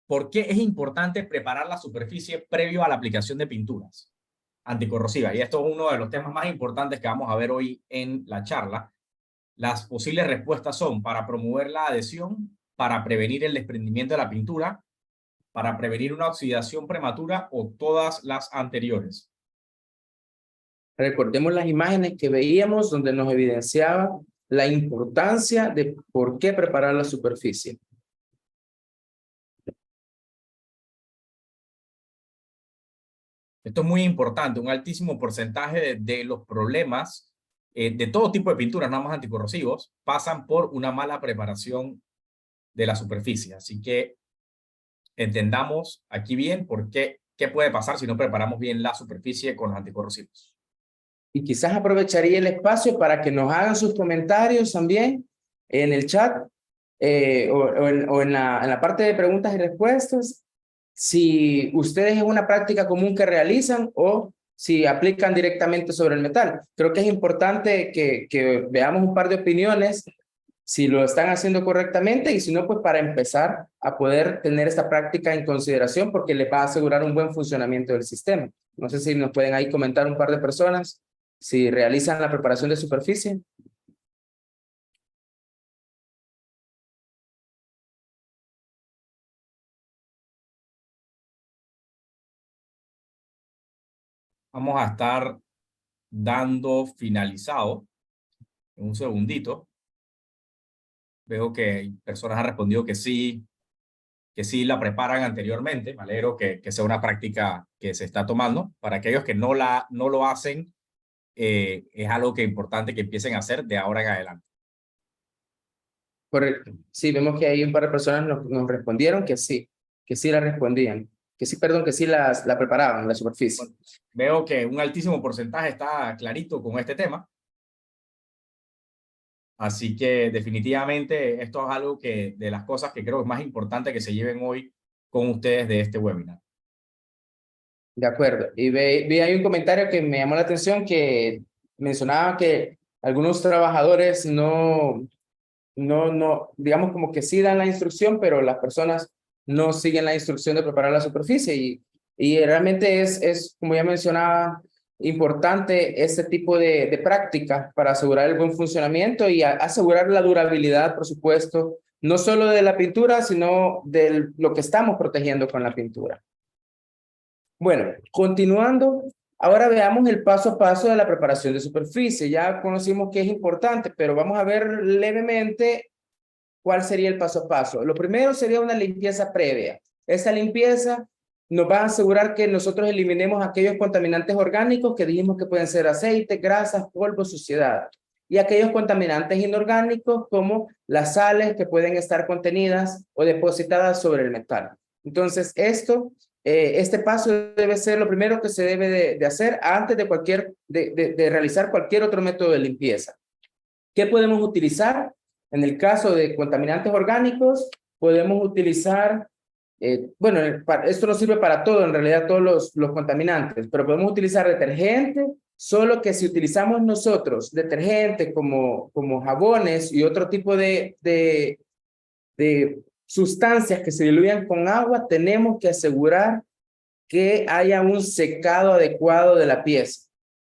¿Por qué es importante preparar la superficie previo a la aplicación de pinturas anticorrosivas? Y esto es uno de los temas más importantes que vamos a ver hoy en la charla. Las posibles respuestas son para promover la adhesión, para prevenir el desprendimiento de la pintura, para prevenir una oxidación prematura o todas las anteriores. Recordemos las imágenes que veíamos donde nos evidenciaba la importancia de por qué preparar la superficie. Esto es muy importante, un altísimo porcentaje de los problemas de todo tipo de pinturas, no más anticorrosivos, pasan por una mala preparación de la superficie. Así que entendamos aquí bien por qué puede pasar si no preparamos bien la superficie con los anticorrosivos. Y quizás aprovecharía el espacio para que nos hagan sus comentarios también en el chat o en la parte de preguntas y respuestas. Si ustedes es una práctica común que realizan o si aplican directamente sobre el metal. Creo que es importante que veamos un par de opiniones, si lo están haciendo correctamente y si no, pues para empezar a poder tener esta práctica en consideración porque les va a asegurar un buen funcionamiento del sistema. No sé si nos pueden ahí comentar un par de personas si realizan la preparación de superficie. Vamos a estar dando finalizado en un segundito. Veo que personas han respondido que sí la preparan anteriormente. Me alegro que sea una práctica que se está tomando. Para aquellos que no lo hacen, es algo que es importante que empiecen a hacer de ahora en adelante. Correcto. Sí, vemos que hay un par de personas nos respondieron que sí la respondían. Que sí, perdón, que sí la preparaban, la superficie. Bueno, veo que un altísimo porcentaje está clarito con este tema. Así que definitivamente esto es algo de las cosas que creo que es más importante que se lleven hoy con ustedes de este webinar. De acuerdo. Y vi ahí un comentario que me llamó la atención que mencionaba que algunos trabajadores digamos como que sí dan la instrucción, pero las personas no siguen la instrucción de preparar la superficie y realmente es, como ya mencionaba, importante este tipo de prácticas para asegurar el buen funcionamiento y asegurar la durabilidad, por supuesto, no solo de la pintura, sino de lo que estamos protegiendo con la pintura. Bueno, continuando, ahora veamos el paso a paso de la preparación de superficie. Ya conocimos que es importante, pero vamos a ver levemente cuál sería el paso a paso. Lo primero sería una limpieza previa. Esa limpieza nos va a asegurar que nosotros eliminemos aquellos contaminantes orgánicos que dijimos que pueden ser aceites, grasas, polvo, suciedad. Y aquellos contaminantes inorgánicos como las sales que pueden estar contenidas o depositadas sobre el metal. Entonces, este paso debe ser lo primero que se debe de hacer antes de realizar cualquier otro método de limpieza. ¿Qué podemos utilizar? En el caso de contaminantes orgánicos, podemos utilizar, bueno, esto no sirve para todo, en realidad todos los contaminantes, pero podemos utilizar detergente, solo que si utilizamos nosotros detergente como jabones y otro tipo de sustancias que se diluyan con agua, tenemos que asegurar que haya un secado adecuado de la pieza.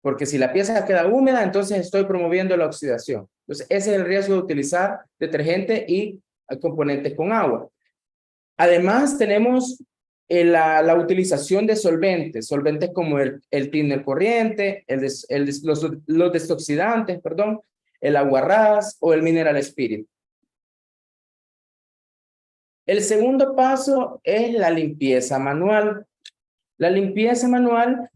porque si la pieza queda húmeda, entonces estoy promoviendo la oxidación. Entonces, ese es el riesgo de utilizar detergente y componentes con agua. Además, tenemos la utilización de solventes como el thinner corriente, los desoxidantes, perdón, el aguarrás o el mineral spirit. El segundo paso es la limpieza manual. La limpieza manual,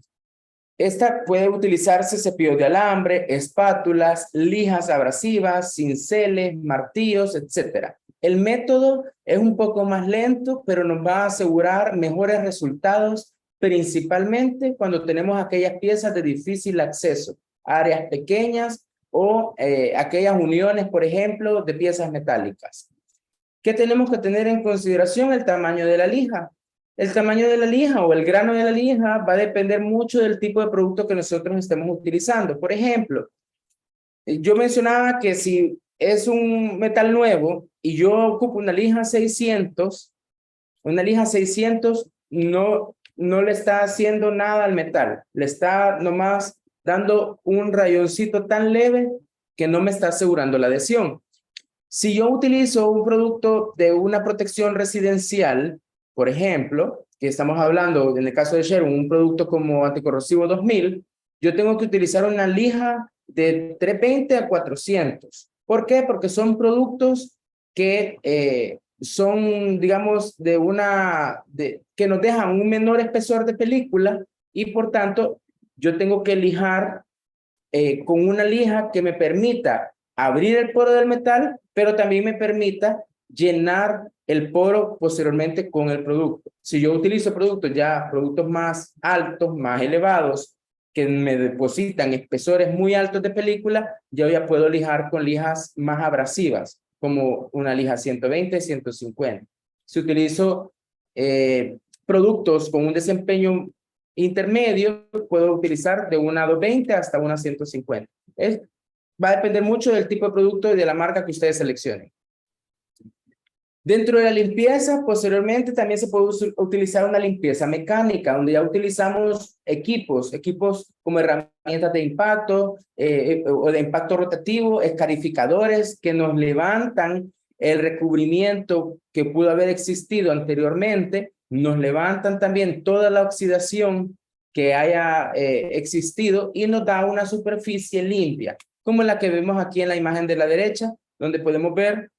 esta puede utilizarse cepillos de alambre, espátulas, lijas abrasivas, cinceles, martillos, etc. El método es un poco más lento, pero nos va a asegurar mejores resultados, principalmente cuando tenemos aquellas piezas de difícil acceso, áreas pequeñas o aquellas uniones, por ejemplo, de piezas metálicas. ¿Qué tenemos que tener en consideración? El tamaño de la lija. El tamaño de la lija o el grano de la lija va a depender mucho del tipo de producto que nosotros estemos utilizando. Por ejemplo, yo mencionaba que si es un metal nuevo y yo ocupo una lija 600 no le está haciendo nada al metal. Le está nomás dando un rayoncito tan leve que no me está asegurando la adhesión. Si yo utilizo un producto de una protección residencial, por ejemplo, que estamos hablando en el caso de Sherwin, un producto como anticorrosivo 2000, yo tengo que utilizar una lija de 320 a 400. ¿Por qué? Porque son productos que son, digamos, que nos dejan un menor espesor de película y por tanto yo tengo que lijar con una lija que me permita abrir el poro del metal, pero también me permita llenar el poro posteriormente con el producto. Si yo utilizo productos más altos, más elevados, que me depositan espesores muy altos de película, yo ya puedo lijar con lijas más abrasivas, como una lija 120, 150. Si utilizo productos con un desempeño intermedio, puedo utilizar de una 220 hasta una 150. Va a depender mucho del tipo de producto y de la marca que ustedes seleccionen. Dentro de la limpieza, posteriormente también se puede utilizar una limpieza mecánica, donde ya utilizamos equipos como herramientas de impacto o de impacto rotativo, escarificadores que nos levantan el recubrimiento que pudo haber existido anteriormente, nos levantan también toda la oxidación que haya existido y nos da una superficie limpia, como la que vemos aquí en la imagen de la derecha, donde podemos ver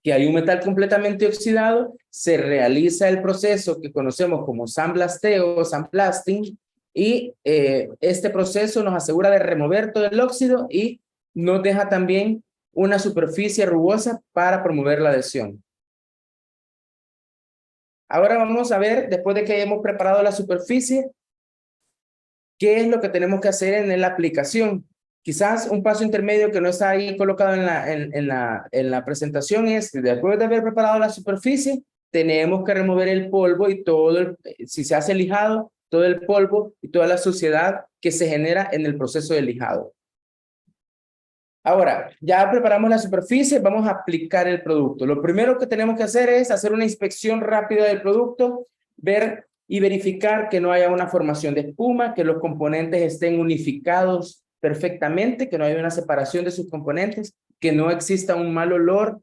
que hay un metal completamente oxidado, se realiza el proceso que conocemos como sandblasteo o sandblasting, y este proceso nos asegura de remover todo el óxido y nos deja también una superficie rugosa para promover la adhesión. Ahora vamos a ver, después de que hayamos preparado la superficie, qué es lo que tenemos que hacer en la aplicación. Quizás un paso intermedio que no está ahí colocado en la presentación es, después de haber preparado la superficie, tenemos que remover el polvo y si se hace lijado, todo el polvo y toda la suciedad que se genera en el proceso de lijado. Ahora, ya preparamos la superficie, vamos a aplicar el producto. Lo primero que tenemos que hacer es hacer una inspección rápida del producto, ver y verificar que no haya una formación de espuma, que los componentes estén unificados perfectamente, que no haya una separación de sus componentes, que no exista un mal olor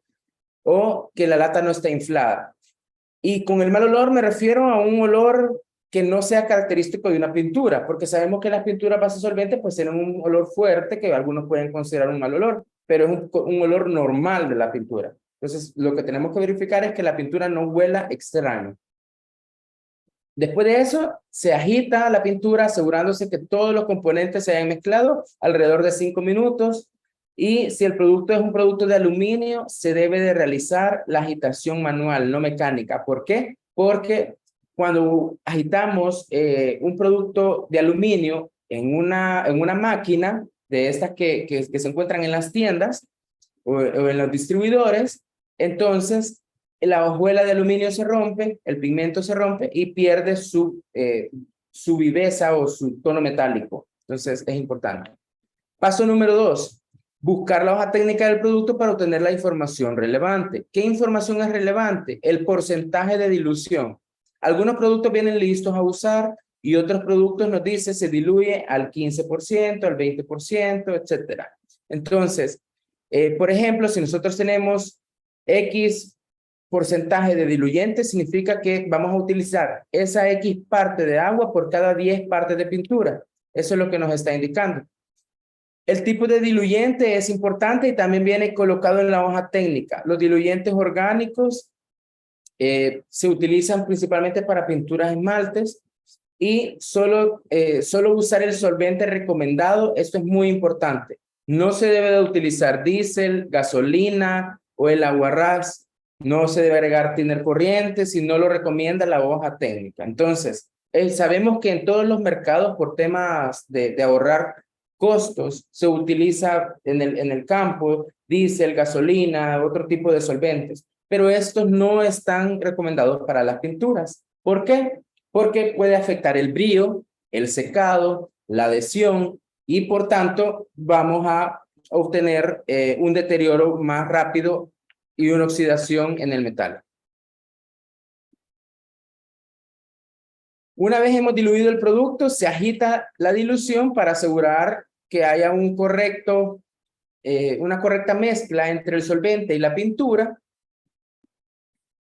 o que la lata no esté inflada. Y con el mal olor me refiero a un olor que no sea característico de una pintura, porque sabemos que las pinturas base solvente pues tienen un olor fuerte que algunos pueden considerar un mal olor, pero es un olor normal de la pintura. Entonces, lo que tenemos que verificar es que la pintura no huela extraño. Después de eso, se agita la pintura asegurándose que todos los componentes se hayan mezclado alrededor de 5 minutos. Y si el producto es un producto de aluminio, se debe de realizar la agitación manual, no mecánica. ¿Por qué? Porque cuando agitamos un producto de aluminio en una máquina de estas que se encuentran en las tiendas o en los distribuidores, entonces la hojuela de aluminio se rompe, el pigmento se rompe y pierde su viveza o su tono metálico. Entonces es importante. Paso número 2, buscar la hoja técnica del producto para obtener la información relevante. ¿Qué información es relevante? El porcentaje de dilución. Algunos productos vienen listos a usar, y otros productos nos dice se diluye al 15%, al 20%, etcétera. Entonces, por ejemplo, si nosotros tenemos X porcentaje de diluyente, significa que vamos a utilizar esa X parte de agua por cada 10 partes de pintura. Eso es lo que nos está indicando. El tipo de diluyente es importante y también viene colocado en la hoja técnica. Los diluyentes orgánicos se utilizan principalmente para pinturas esmaltes y solo usar el solvente recomendado. Esto es muy importante. No se debe de utilizar diésel, gasolina o el aguarrás. No se debe agregar thinner corriente si no lo recomienda la hoja técnica. Entonces, sabemos que en todos los mercados por temas de ahorrar costos se utiliza en el campo diésel, gasolina, otro tipo de solventes, pero estos no están recomendados para las pinturas. ¿Por qué? Porque puede afectar el brillo, el secado, la adhesión y por tanto vamos a obtener un deterioro más rápido y una oxidación en el metal. Una vez hemos diluido el producto, se agita la dilución para asegurar que haya una correcta mezcla entre el solvente y la pintura.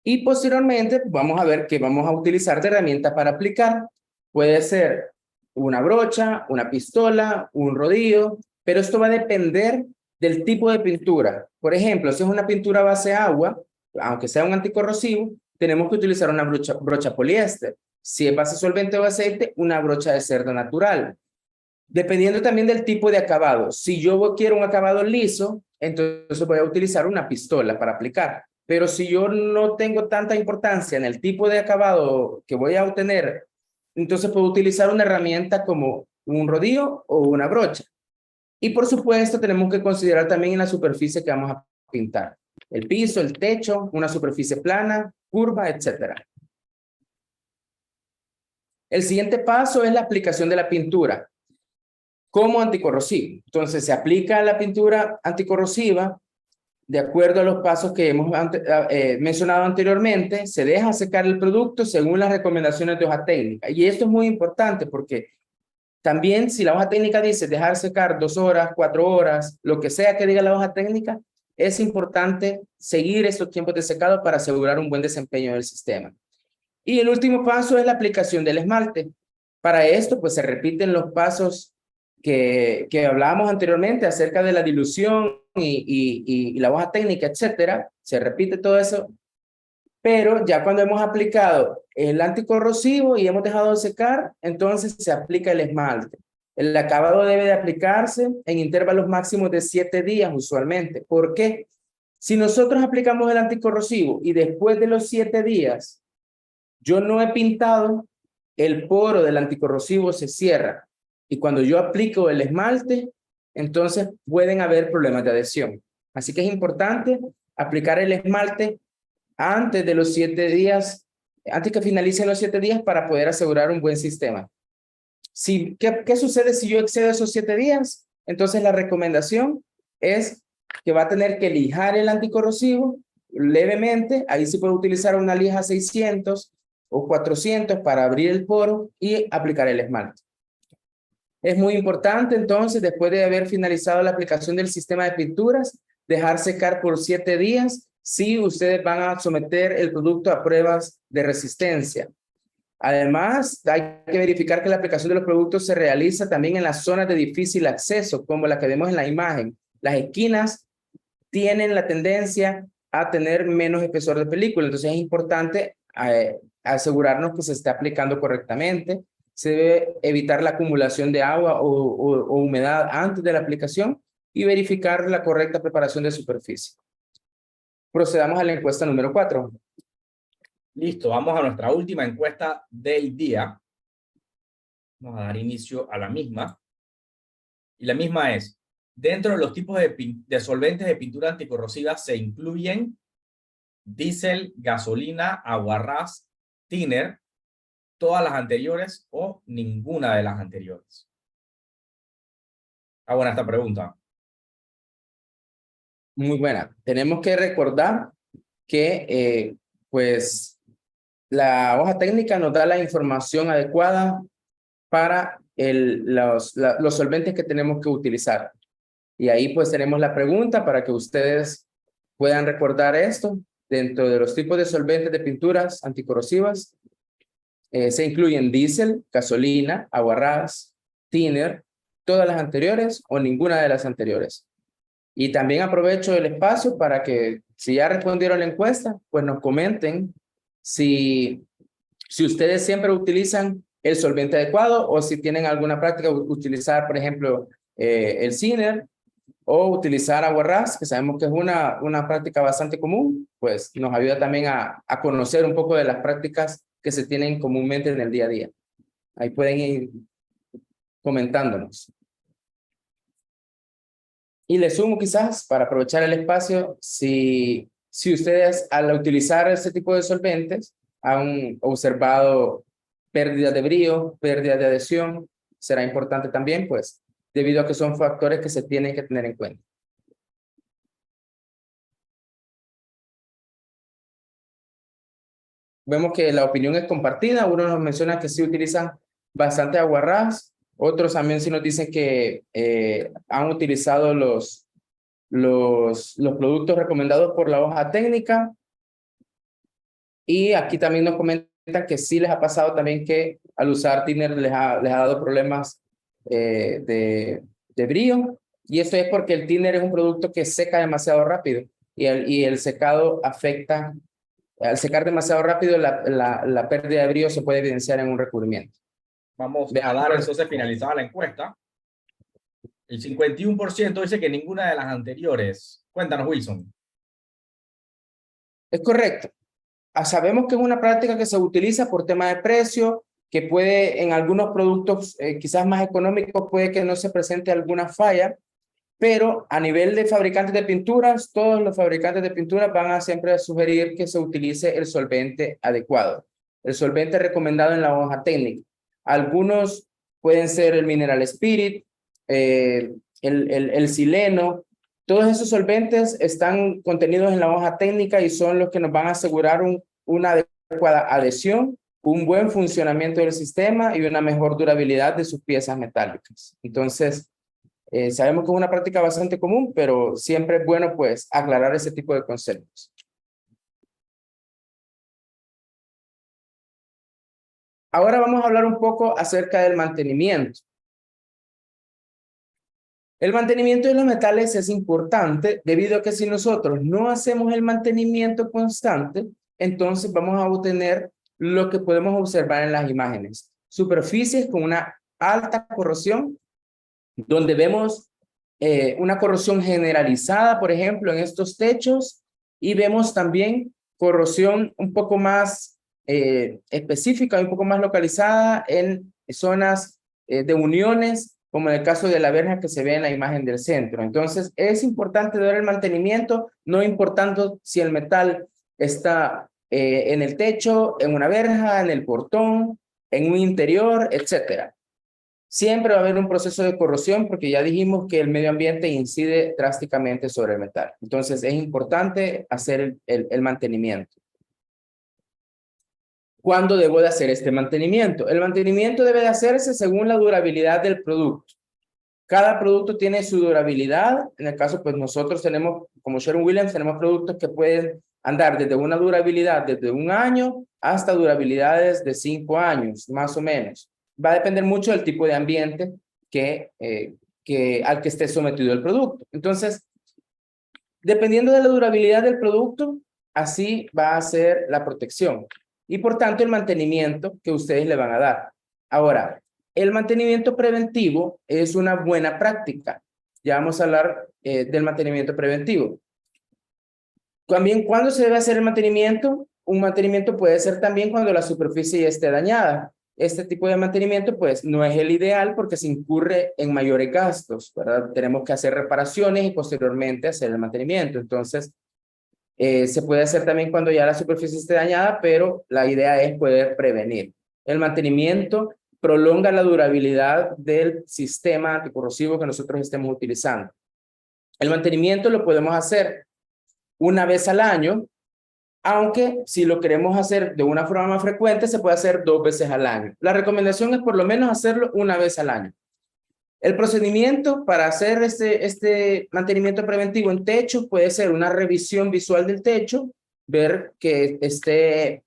Y posteriormente vamos a ver que vamos a utilizar de herramienta para aplicar. Puede ser una brocha, una pistola, un rodillo, pero esto va a depender del tipo de pintura. Por ejemplo, si es una pintura base agua, aunque sea un anticorrosivo, tenemos que utilizar una brocha poliéster. Si es base solvente o aceite, una brocha de cerda natural. Dependiendo también del tipo de acabado. Si yo quiero un acabado liso, entonces voy a utilizar una pistola para aplicar. Pero si yo no tengo tanta importancia en el tipo de acabado que voy a obtener, entonces puedo utilizar una herramienta como un rodillo o una brocha. Y por supuesto tenemos que considerar también en la superficie que vamos a pintar. El piso, el techo, una superficie plana, curva, etc. El siguiente paso es la aplicación de la pintura como anticorrosivo. Entonces se aplica la pintura anticorrosiva de acuerdo a los pasos que hemos mencionado anteriormente. Se deja secar el producto según las recomendaciones de hoja técnica. Y esto es muy importante porque también si la hoja técnica dice dejar secar 2 horas, 4 horas, lo que sea que diga la hoja técnica, es importante seguir estos tiempos de secado para asegurar un buen desempeño del sistema. Y el último paso es la aplicación del esmalte. Para esto, pues se repiten los pasos que hablábamos anteriormente acerca de la dilución y la hoja técnica, etcétera. Se repite todo eso, pero ya cuando hemos aplicado el anticorrosivo y hemos dejado de secar, entonces se aplica el esmalte. El acabado debe de aplicarse en intervalos máximos de 7 días usualmente. ¿Por qué? Si nosotros aplicamos el anticorrosivo y después de los 7 días yo no he pintado, el poro del anticorrosivo se cierra. Y cuando yo aplico el esmalte, entonces pueden haber problemas de adhesión. Así que es importante aplicar el esmalte antes de los 7 días, antes que finalicen los 7 días para poder asegurar un buen sistema. ¿Qué sucede si yo excedo esos 7 días? Entonces la recomendación es que va a tener que lijar el anticorrosivo levemente. Ahí sí puede utilizar una lija 600 o 400 para abrir el poro y aplicar el esmalte. Es muy importante entonces, después de haber finalizado la aplicación del sistema de pinturas, dejar secar por 7 días si ustedes van a someter el producto a pruebas de resistencia. Además, hay que verificar que la aplicación de los productos se realiza también en las zonas de difícil acceso, como la que vemos en la imagen. Las esquinas tienen la tendencia a tener menos espesor de película, entonces es importante asegurarnos que se esté aplicando correctamente. Se debe evitar la acumulación de agua o humedad antes de la aplicación y verificar la correcta preparación de superficie. Procedamos a la encuesta número 4. Listo, vamos a nuestra última encuesta del día. Vamos a dar inicio a la misma. Y la misma es, dentro de los tipos de solventes de pintura anticorrosiva se incluyen diésel, gasolina, aguarrás, thinner, todas las anteriores o ninguna de las anteriores. Está buena esta pregunta. Muy buena. Tenemos que recordar que pues la hoja técnica nos da la información adecuada para los solventes que tenemos que utilizar. Y ahí pues tenemos la pregunta para que ustedes puedan recordar esto. Dentro de los tipos de solventes de pinturas anticorrosivas, se incluyen diésel, gasolina, aguarrás, thinner, todas las anteriores o ninguna de las anteriores. Y también aprovecho el espacio para que, si ya respondieron la encuesta, pues nos comenten si ustedes siempre utilizan el solvente adecuado o si tienen alguna práctica utilizar, por ejemplo, el thinner o utilizar aguarrás, que sabemos que es una práctica bastante común, pues nos ayuda también a conocer un poco de las prácticas que se tienen comúnmente en el día a día. Ahí pueden ir comentándonos. Y les sumo quizás, para aprovechar el espacio, si ustedes al utilizar este tipo de solventes han observado pérdidas de brillo, pérdidas de adhesión, será importante también, pues, debido a que son factores que se tienen que tener en cuenta. Vemos que la opinión es compartida. Uno nos menciona que sí utilizan bastante aguarrás. Otros también sí nos dicen que han utilizado los productos recomendados por la hoja técnica. Y aquí también nos comentan que sí les ha pasado también que al usar thinner les ha dado problemas de brillo. Y esto es porque el thinner es un producto que seca demasiado rápido y el secado afecta. Al secar demasiado rápido, la pérdida de brillo se puede evidenciar en un recubrimiento. Vamos a dar entonces finalizada la encuesta. El 51% dice que ninguna de las anteriores. Cuéntanos, Wilson. Es correcto. Sabemos que es una práctica que se utiliza por tema de precio, que puede en algunos productos quizás más económicos puede que no se presente alguna falla, pero a nivel de fabricantes de pinturas, todos los fabricantes de pinturas van a siempre sugerir que se utilice el solvente adecuado, el solvente recomendado en la hoja técnica. Algunos pueden ser el Mineral Spirit, el sileno. Todos esos solventes están contenidos en la hoja técnica y son los que nos van a asegurar una adecuada adhesión, un buen funcionamiento del sistema y una mejor durabilidad de sus piezas metálicas. Entonces, sabemos que es una práctica bastante común, pero siempre es bueno pues aclarar ese tipo de conceptos. Ahora vamos a hablar un poco acerca del mantenimiento. El mantenimiento de los metales es importante debido a que si nosotros no hacemos el mantenimiento constante, entonces vamos a obtener lo que podemos observar en las imágenes. Superficies con una alta corrosión, donde vemos una corrosión generalizada, por ejemplo, en estos techos, y vemos también corrosión un poco más específica, un poco más localizada en zonas de uniones, como en el caso de la verja que se ve en la imagen del centro. Entonces, es importante dar el mantenimiento, no importando si el metal está en el techo, en una verja, en el portón, en un interior, etcétera. Siempre va a haber un proceso de corrosión porque ya dijimos que el medio ambiente incide drásticamente sobre el metal. Entonces, es importante hacer el mantenimiento. ¿Cuándo debo de hacer este mantenimiento? El mantenimiento debe de hacerse según la durabilidad del producto. Cada producto tiene su durabilidad. En el caso, pues nosotros tenemos, como Sherwin-Williams, tenemos productos que pueden andar desde una durabilidad desde 1 año hasta durabilidades de 5 años, más o menos. Va a depender mucho del tipo de ambiente al que esté sometido el producto. Entonces, dependiendo de la durabilidad del producto, así va a ser la protección y por tanto el mantenimiento que ustedes le van a dar. Ahora, el mantenimiento preventivo es una buena práctica. Ya vamos a hablar del mantenimiento preventivo. También, ¿cuándo se debe hacer el mantenimiento? Un mantenimiento puede ser también cuando la superficie ya esté dañada. Este tipo de mantenimiento, pues, no es el ideal porque se incurre en mayores gastos, ¿verdad? Tenemos que hacer reparaciones y posteriormente hacer el mantenimiento. Entonces, se puede hacer también cuando ya la superficie esté dañada, pero la idea es poder prevenir. El mantenimiento prolonga la durabilidad del sistema anticorrosivo que nosotros estemos utilizando. El mantenimiento lo podemos hacer una vez al año Aunque si lo queremos hacer de una forma más frecuente, se puede hacer 2 veces al año. La recomendación es por lo menos hacerlo una vez al año. El procedimiento para hacer este mantenimiento preventivo en techo puede ser una revisión visual del techo, ver que esté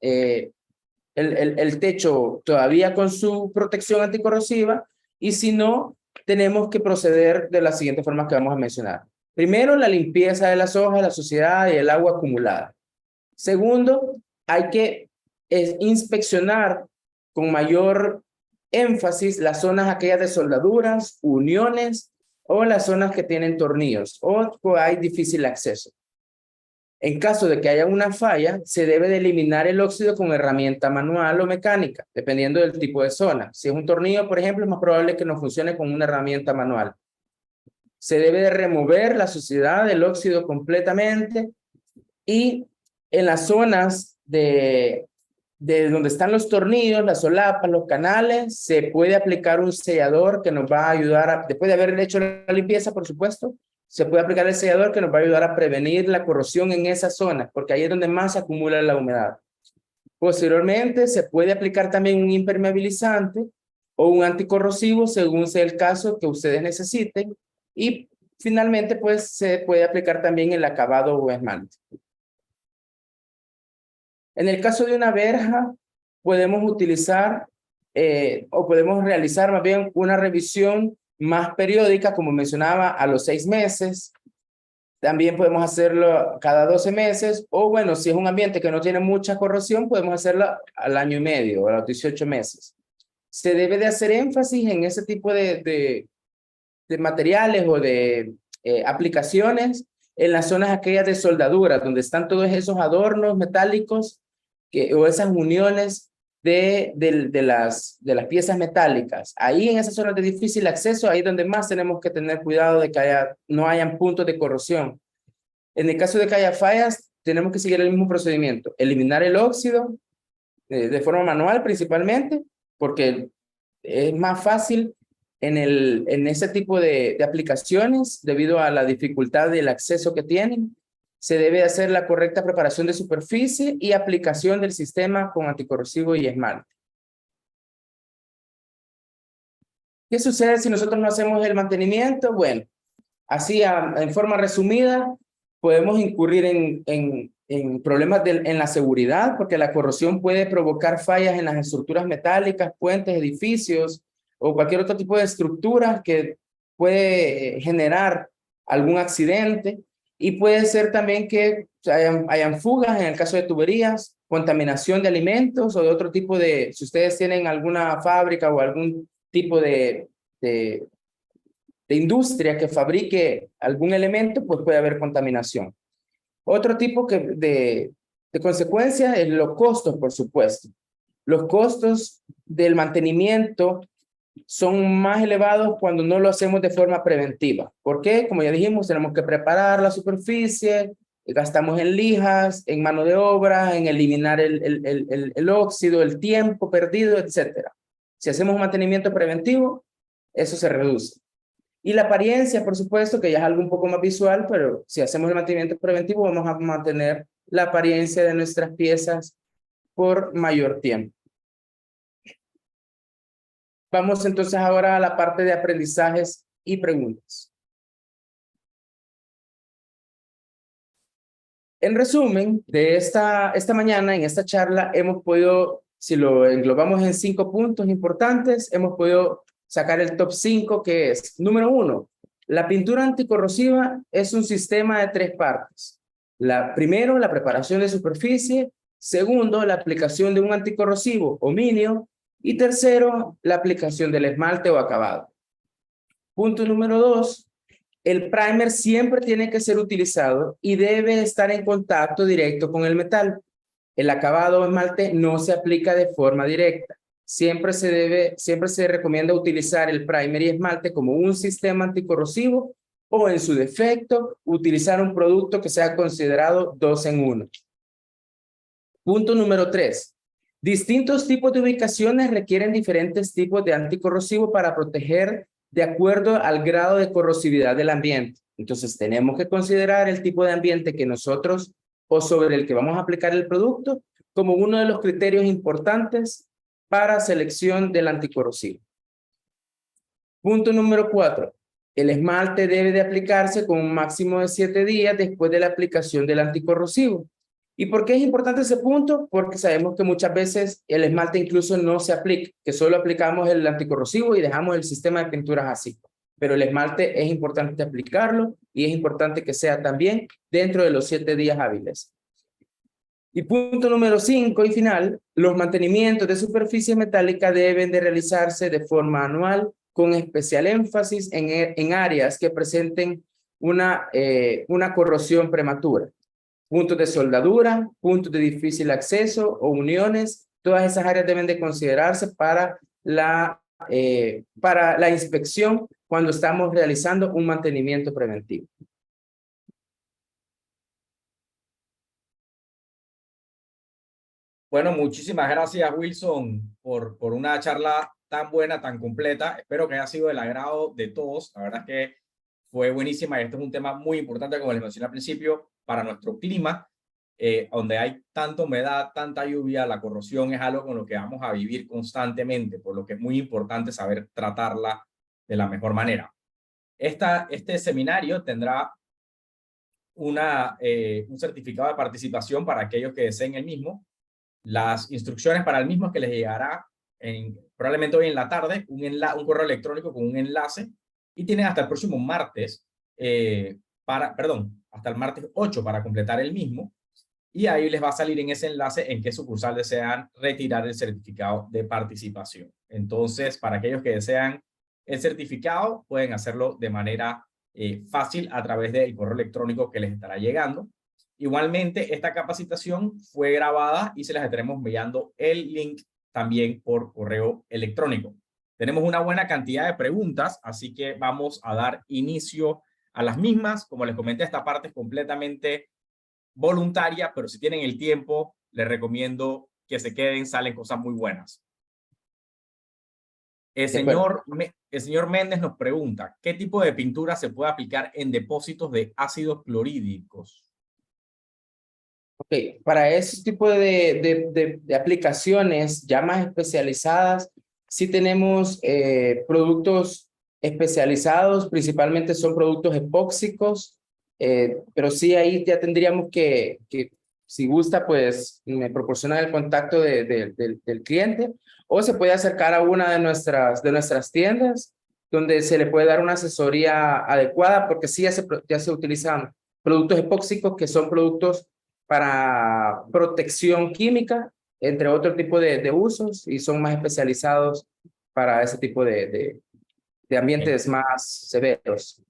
el techo todavía con su protección anticorrosiva, y si no, tenemos que proceder de las siguientes formas que vamos a mencionar. Primero, la limpieza de las hojas, la suciedad y el agua acumulada. Segundo, hay que inspeccionar con mayor énfasis las zonas aquellas de soldaduras, uniones o las zonas que tienen tornillos o hay difícil acceso. En caso de que haya una falla, se debe de eliminar el óxido con herramienta manual o mecánica, dependiendo del tipo de zona. Si es un tornillo, por ejemplo, es más probable que no funcione con una herramienta manual. Se debe de remover la suciedad del óxido completamente, y en las zonas de donde están los tornillos, las solapas, los canales, se puede aplicar un sellador que nos va a ayudar, después de haber hecho la limpieza, por supuesto, se puede aplicar el sellador que nos va a ayudar a prevenir la corrosión en esa zona, porque ahí es donde más se acumula la humedad. Posteriormente, se puede aplicar también un impermeabilizante o un anticorrosivo, según sea el caso que ustedes necesiten. Y finalmente, pues, se puede aplicar también el acabado o esmalte. En el caso de una verja, podemos utilizar o podemos realizar más bien una revisión más periódica, como mencionaba, a los 6 meses. También podemos hacerlo cada 12 meses, o bueno, si es un ambiente que no tiene mucha corrosión, podemos hacerlo al año y medio o a los 18 meses. Se debe de hacer énfasis en ese tipo de materiales o de aplicaciones en las zonas aquellas de soldadura, donde están todos esos adornos metálicos o esas uniones de las piezas metálicas. Ahí en esas zonas de difícil acceso, ahí es donde más tenemos que tener cuidado de que no hayan puntos de corrosión. En el caso de que haya fallas, tenemos que seguir el mismo procedimiento. Eliminar el óxido de forma manual principalmente, porque es más fácil en ese tipo de aplicaciones debido a la dificultad del acceso que tienen. Se debe hacer la correcta preparación de superficie y aplicación del sistema con anticorrosivo y esmalte. ¿Qué sucede si nosotros no hacemos el mantenimiento? Bueno, así en forma resumida, podemos incurrir en problemas en la seguridad, porque la corrosión puede provocar fallas en las estructuras metálicas, puentes, edificios o cualquier otro tipo de estructura que puede generar algún accidente. Y puede ser también que hayan fugas en el caso de tuberías, contaminación de alimentos o de otro tipo de, si ustedes tienen alguna fábrica o algún tipo de industria que fabrique algún elemento, pues puede haber contaminación. Otro tipo de consecuencia es los costos, por supuesto. Los costos del mantenimiento son más elevados cuando no lo hacemos de forma preventiva. ¿Por qué? Como ya dijimos, tenemos que preparar la superficie, gastamos en lijas, en mano de obra, en eliminar el óxido, el tiempo perdido, etc. Si hacemos un mantenimiento preventivo, eso se reduce. Y la apariencia, por supuesto, que ya es algo un poco más visual, pero si hacemos el mantenimiento preventivo, vamos a mantener la apariencia de nuestras piezas por mayor tiempo. Vamos entonces ahora a la parte de aprendizajes y preguntas. En resumen, de esta mañana, en esta charla, hemos podido, si lo englobamos en 5 puntos importantes, hemos podido sacar el top 5, que es, número 1, la pintura anticorrosiva es un sistema de 3 partes. Primero, la preparación de superficie. Segundo, la aplicación de un anticorrosivo o minio. Y tercero, la aplicación del esmalte o acabado. Punto número 2, el primer siempre tiene que ser utilizado y debe estar en contacto directo con el metal. El acabado o esmalte no se aplica de forma directa. Siempre se recomienda utilizar el primer y esmalte como un sistema anticorrosivo o, en su defecto, utilizar un producto que sea considerado 2 en 1. Punto número 3. Distintos tipos de ubicaciones requieren diferentes tipos de anticorrosivo para proteger de acuerdo al grado de corrosividad del ambiente. Entonces, tenemos que considerar el tipo de ambiente que nosotros o sobre el que vamos a aplicar el producto como uno de los criterios importantes para selección del anticorrosivo. Punto número 4. El esmalte debe de aplicarse con un máximo de 7 días después de la aplicación del anticorrosivo. ¿Y por qué es importante ese punto? Porque sabemos que muchas veces el esmalte incluso no se aplica, que solo aplicamos el anticorrosivo y dejamos el sistema de pinturas así. Pero el esmalte es importante aplicarlo y es importante que sea también dentro de los 7 días hábiles. Y punto número 5 y final, los mantenimientos de superficie metálica deben de realizarse de forma anual con especial énfasis en áreas que presenten una corrosión prematura. Puntos de soldadura, puntos de difícil acceso o uniones, todas esas áreas deben de considerarse para la inspección cuando estamos realizando un mantenimiento preventivo. Bueno, muchísimas gracias, Wilson, por una charla tan buena, tan completa. Espero que haya sido del agrado de todos. La verdad es que fue buenísima y este es un tema muy importante, como les mencioné al principio, para nuestro clima, donde hay tanta humedad, tanta lluvia. La corrosión es algo con lo que vamos a vivir constantemente, por lo que es muy importante saber tratarla de la mejor manera. Este seminario tendrá un certificado de participación para aquellos que deseen el mismo. Las instrucciones para el mismo es que les llegará probablemente hoy en la tarde un correo electrónico con un enlace y tienen hasta el próximo martes, hasta el martes 8 para completar el mismo y ahí les va a salir en ese enlace en qué sucursal desean retirar el certificado de participación. Entonces, para aquellos que desean el certificado, pueden hacerlo de manera fácil a través del correo electrónico que les estará llegando. Igualmente, esta capacitación fue grabada y se las estaremos enviando el link también por correo electrónico. Tenemos una buena cantidad de preguntas, así que vamos a dar inicio a las mismas. Como les comenté, esta parte es completamente voluntaria, pero si tienen el tiempo, les recomiendo que se queden, salen cosas muy buenas. El señor Méndez nos pregunta, ¿qué tipo de pintura se puede aplicar en depósitos de ácidos clorhídricos? Ok, para ese tipo de aplicaciones ya más especializadas, sí tenemos productos especializados, principalmente son productos epóxicos, pero sí ahí ya tendríamos que si gusta, pues me proporciona el contacto del cliente o se puede acercar a una de nuestras tiendas donde se le puede dar una asesoría adecuada porque sí ya se utilizan productos epóxicos que son productos para protección química, entre otro tipo de usos, y son más especializados para ese tipo de ambientes más severos.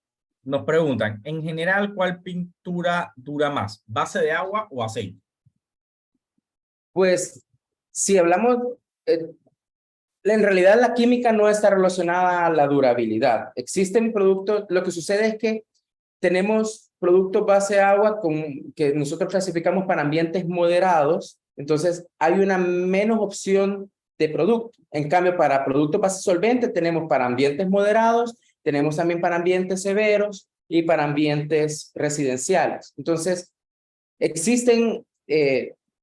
Nos preguntan, en general, ¿cuál pintura dura más? ¿Base de agua o aceite? Pues, si hablamos, en realidad la química no está relacionada a la durabilidad. Existen productos, lo que sucede es que tenemos productos base agua que nosotros clasificamos para ambientes moderados, entonces hay una menos opción de producto. En cambio, para productos base solvente tenemos para ambientes moderados, tenemos también para ambientes severos y para ambientes residenciales. Entonces,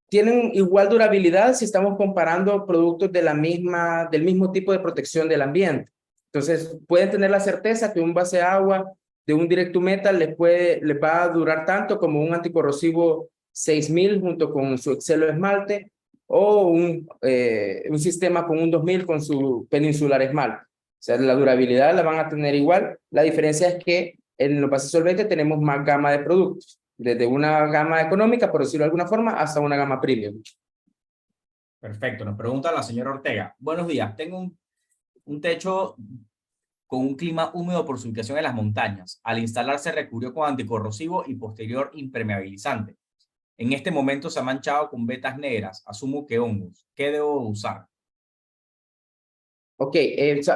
tienen igual durabilidad si estamos comparando productos del mismo tipo de protección del ambiente. Entonces, pueden tener la certeza que un base agua de un direct to metal les va a durar tanto como un anticorrosivo 6000 junto con su Excelo esmalte o un sistema con un 2000 con su peninsular esmalte. O sea, la durabilidad la van a tener igual. La diferencia es que en los bases solventes tenemos más gama de productos, desde una gama económica, por decirlo de alguna forma, hasta una gama premium. Perfecto. Nos pregunta la señora Ortega. Buenos días. Tengo un techo con un clima húmedo por su ubicación en las montañas. Al instalarse recubrió con anticorrosivo y posterior impermeabilizante. En este momento se ha manchado con vetas negras. Asumo que hongos. ¿Qué debo usar? Ok,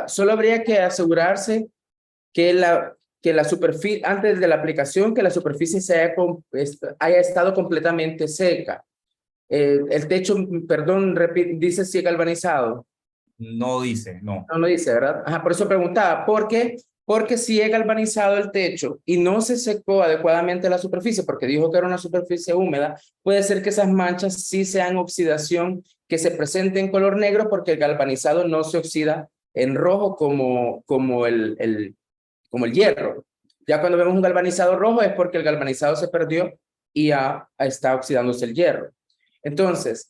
solo habría que asegurarse que la superficie, antes de la aplicación, que la superficie haya estado completamente seca. El techo, perdón, dice si galvanizado. No dice, no. No dice, ¿verdad? Ajá, por eso preguntaba, porque Porque si he galvanizado el techo y no se secó adecuadamente la superficie, porque dijo que era una superficie húmeda, puede ser que esas manchas sí sean oxidación que se presente en color negro porque el galvanizado no se oxida en rojo como el hierro. Ya cuando vemos un galvanizado rojo es porque el galvanizado se perdió y ya está oxidándose el hierro. Entonces,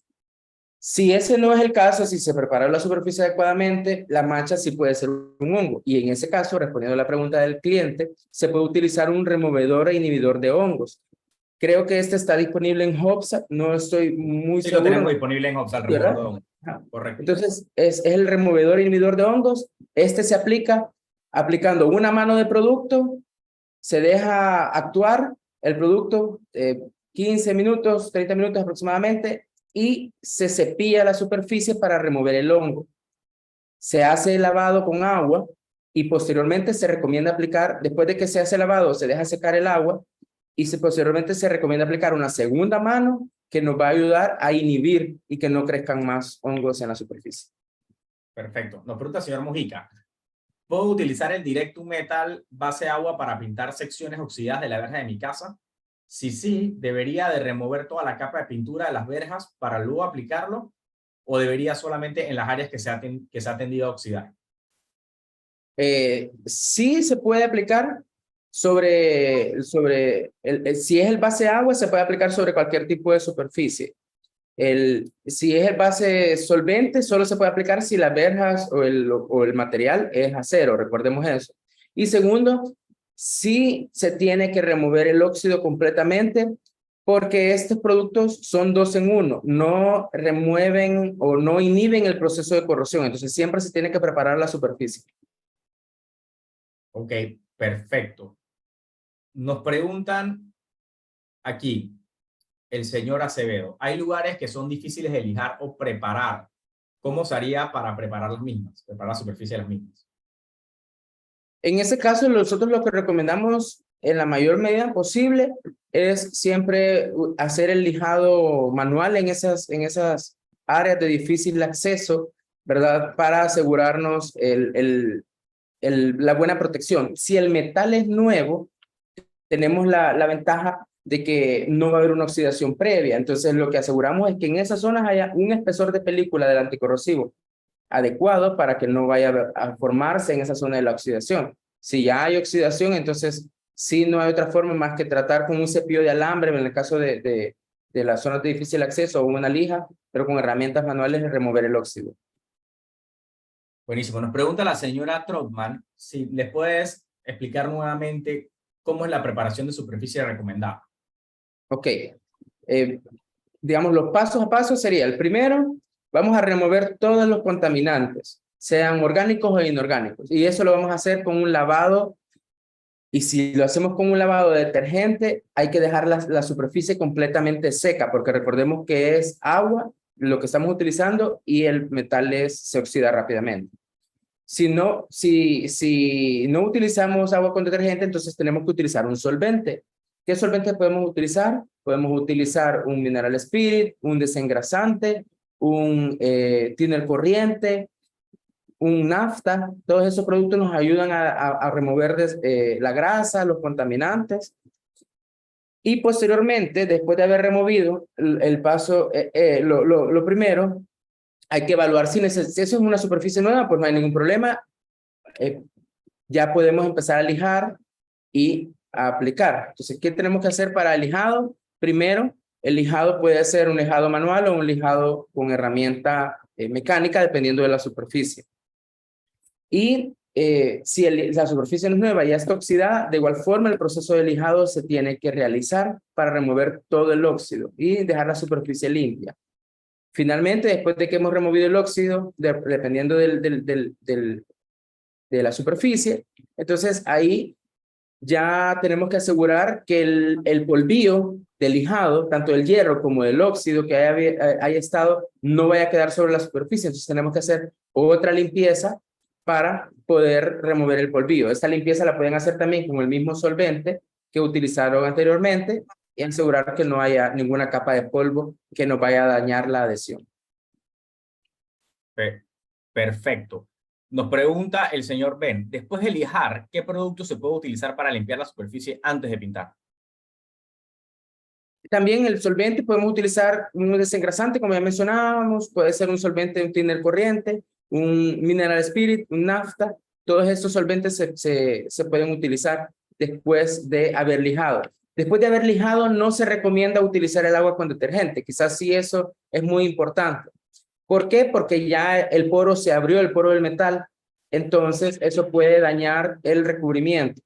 si ese no es el caso, si se prepara la superficie adecuadamente, la mancha sí puede ser un hongo. Y en ese caso, respondiendo a la pregunta del cliente, se puede utilizar un removedor e inhibidor de hongos. Creo que este está disponible en Hopsa, no estoy muy Sí, lo seguro, tenemos disponible en Hopsa, el removedor ¿verdad? de hongos. Ajá. Correcto. Entonces, es el removedor e inhibidor de hongos. Este se aplica aplicando una mano de producto, se deja actuar el producto 15 minutos, 30 minutos aproximadamente, y se cepilla la superficie para remover el hongo. Se hace el lavado con agua y posteriormente se recomienda aplicar, después de que se hace el lavado, se deja secar el agua y posteriormente se recomienda aplicar una segunda mano que nos va a ayudar a inhibir y que no crezcan más hongos en la superficie. Perfecto. Nos pregunta el señor Mujica. ¿Puedo utilizar el Directum Metal base agua para pintar secciones oxidadas de la verja de mi casa? Si sí, ¿debería de remover toda la capa de pintura de las verjas para luego aplicarlo? ¿O debería solamente en las áreas que se ha tendido a oxidar? Sí se puede aplicar si es el base agua, se puede aplicar sobre cualquier tipo de superficie. Si es el base solvente, solo se puede aplicar si las verjas o el material es acero, recordemos eso. Y segundo, sí se tiene que remover el óxido completamente porque estos productos son 2 en 1, no remueven o no inhiben el proceso de corrosión, entonces siempre se tiene que preparar la superficie. Ok, perfecto. Nos preguntan aquí, el señor Acevedo, ¿hay lugares que son difíciles de lijar o preparar? ¿Cómo se haría para preparar las mismas, preparar la superficie de las mismas? En ese caso, nosotros lo que recomendamos en la mayor medida posible es siempre hacer el lijado manual en esas áreas de difícil acceso, ¿verdad? Para asegurarnos la buena protección. Si el metal es nuevo, tenemos la ventaja de que no va a haber una oxidación previa. Entonces, lo que aseguramos es que en esas zonas haya un espesor de película del anticorrosivo adecuado para que no vaya a formarse en esa zona de la oxidación. Si ya hay oxidación, entonces sí no hay otra forma más que tratar con un cepillo de alambre, en el caso de las zonas de difícil acceso, o una lija, pero con herramientas manuales de remover el óxido. Buenísimo. Nos pregunta la señora Trotman si les puedes explicar nuevamente cómo es la preparación de superficie recomendada. Ok. Digamos, los pasos a paso sería, el primero, vamos a remover todos los contaminantes, sean orgánicos o inorgánicos, y eso lo vamos a hacer con un lavado, y si lo hacemos con un lavado de detergente, hay que dejar la superficie completamente seca, porque recordemos que es agua lo que estamos utilizando y el metal se oxida rápidamente. Si no utilizamos agua con detergente, entonces tenemos que utilizar un solvente. ¿Qué solvente podemos utilizar? Podemos utilizar un mineral spirit, un desengrasante, un thinner corriente, un nafta. Todos esos productos nos ayudan a remover la grasa, los contaminantes. Y posteriormente, después de haber removido el paso, lo primero, hay que evaluar si eso es una superficie nueva, pues no hay ningún problema. Ya podemos empezar a lijar y a aplicar. Entonces, ¿qué tenemos que hacer para el lijado? Primero, el lijado puede ser un lijado manual o un lijado con herramienta mecánica, dependiendo de la superficie. Y si la superficie no es nueva y ya está oxidada, de igual forma el proceso de lijado se tiene que realizar para remover todo el óxido y dejar la superficie limpia. Finalmente, después de que hemos removido el óxido, dependiendo de la superficie, entonces ahí ya tenemos que asegurar que el polvillo del lijado, tanto del hierro como del óxido que haya estado, no vaya a quedar sobre la superficie. Entonces tenemos que hacer otra limpieza para poder remover el polvillo. Esta limpieza la pueden hacer también con el mismo solvente que utilizaron anteriormente y asegurar que no haya ninguna capa de polvo que nos vaya a dañar la adhesión. Perfecto. Nos pregunta el señor Ben, después de lijar, ¿qué producto se puede utilizar para limpiar la superficie antes de pintar? También el solvente podemos utilizar un desengrasante, como ya mencionábamos, puede ser un solvente, un thinner corriente, un mineral spirit, un nafta. Todos estos solventes se pueden utilizar después de haber lijado. Después de haber lijado, no se recomienda utilizar el agua con detergente. Quizás sí eso es muy importante. ¿Por qué? Porque ya el poro se abrió, el poro del metal. Entonces, eso puede dañar el recubrimiento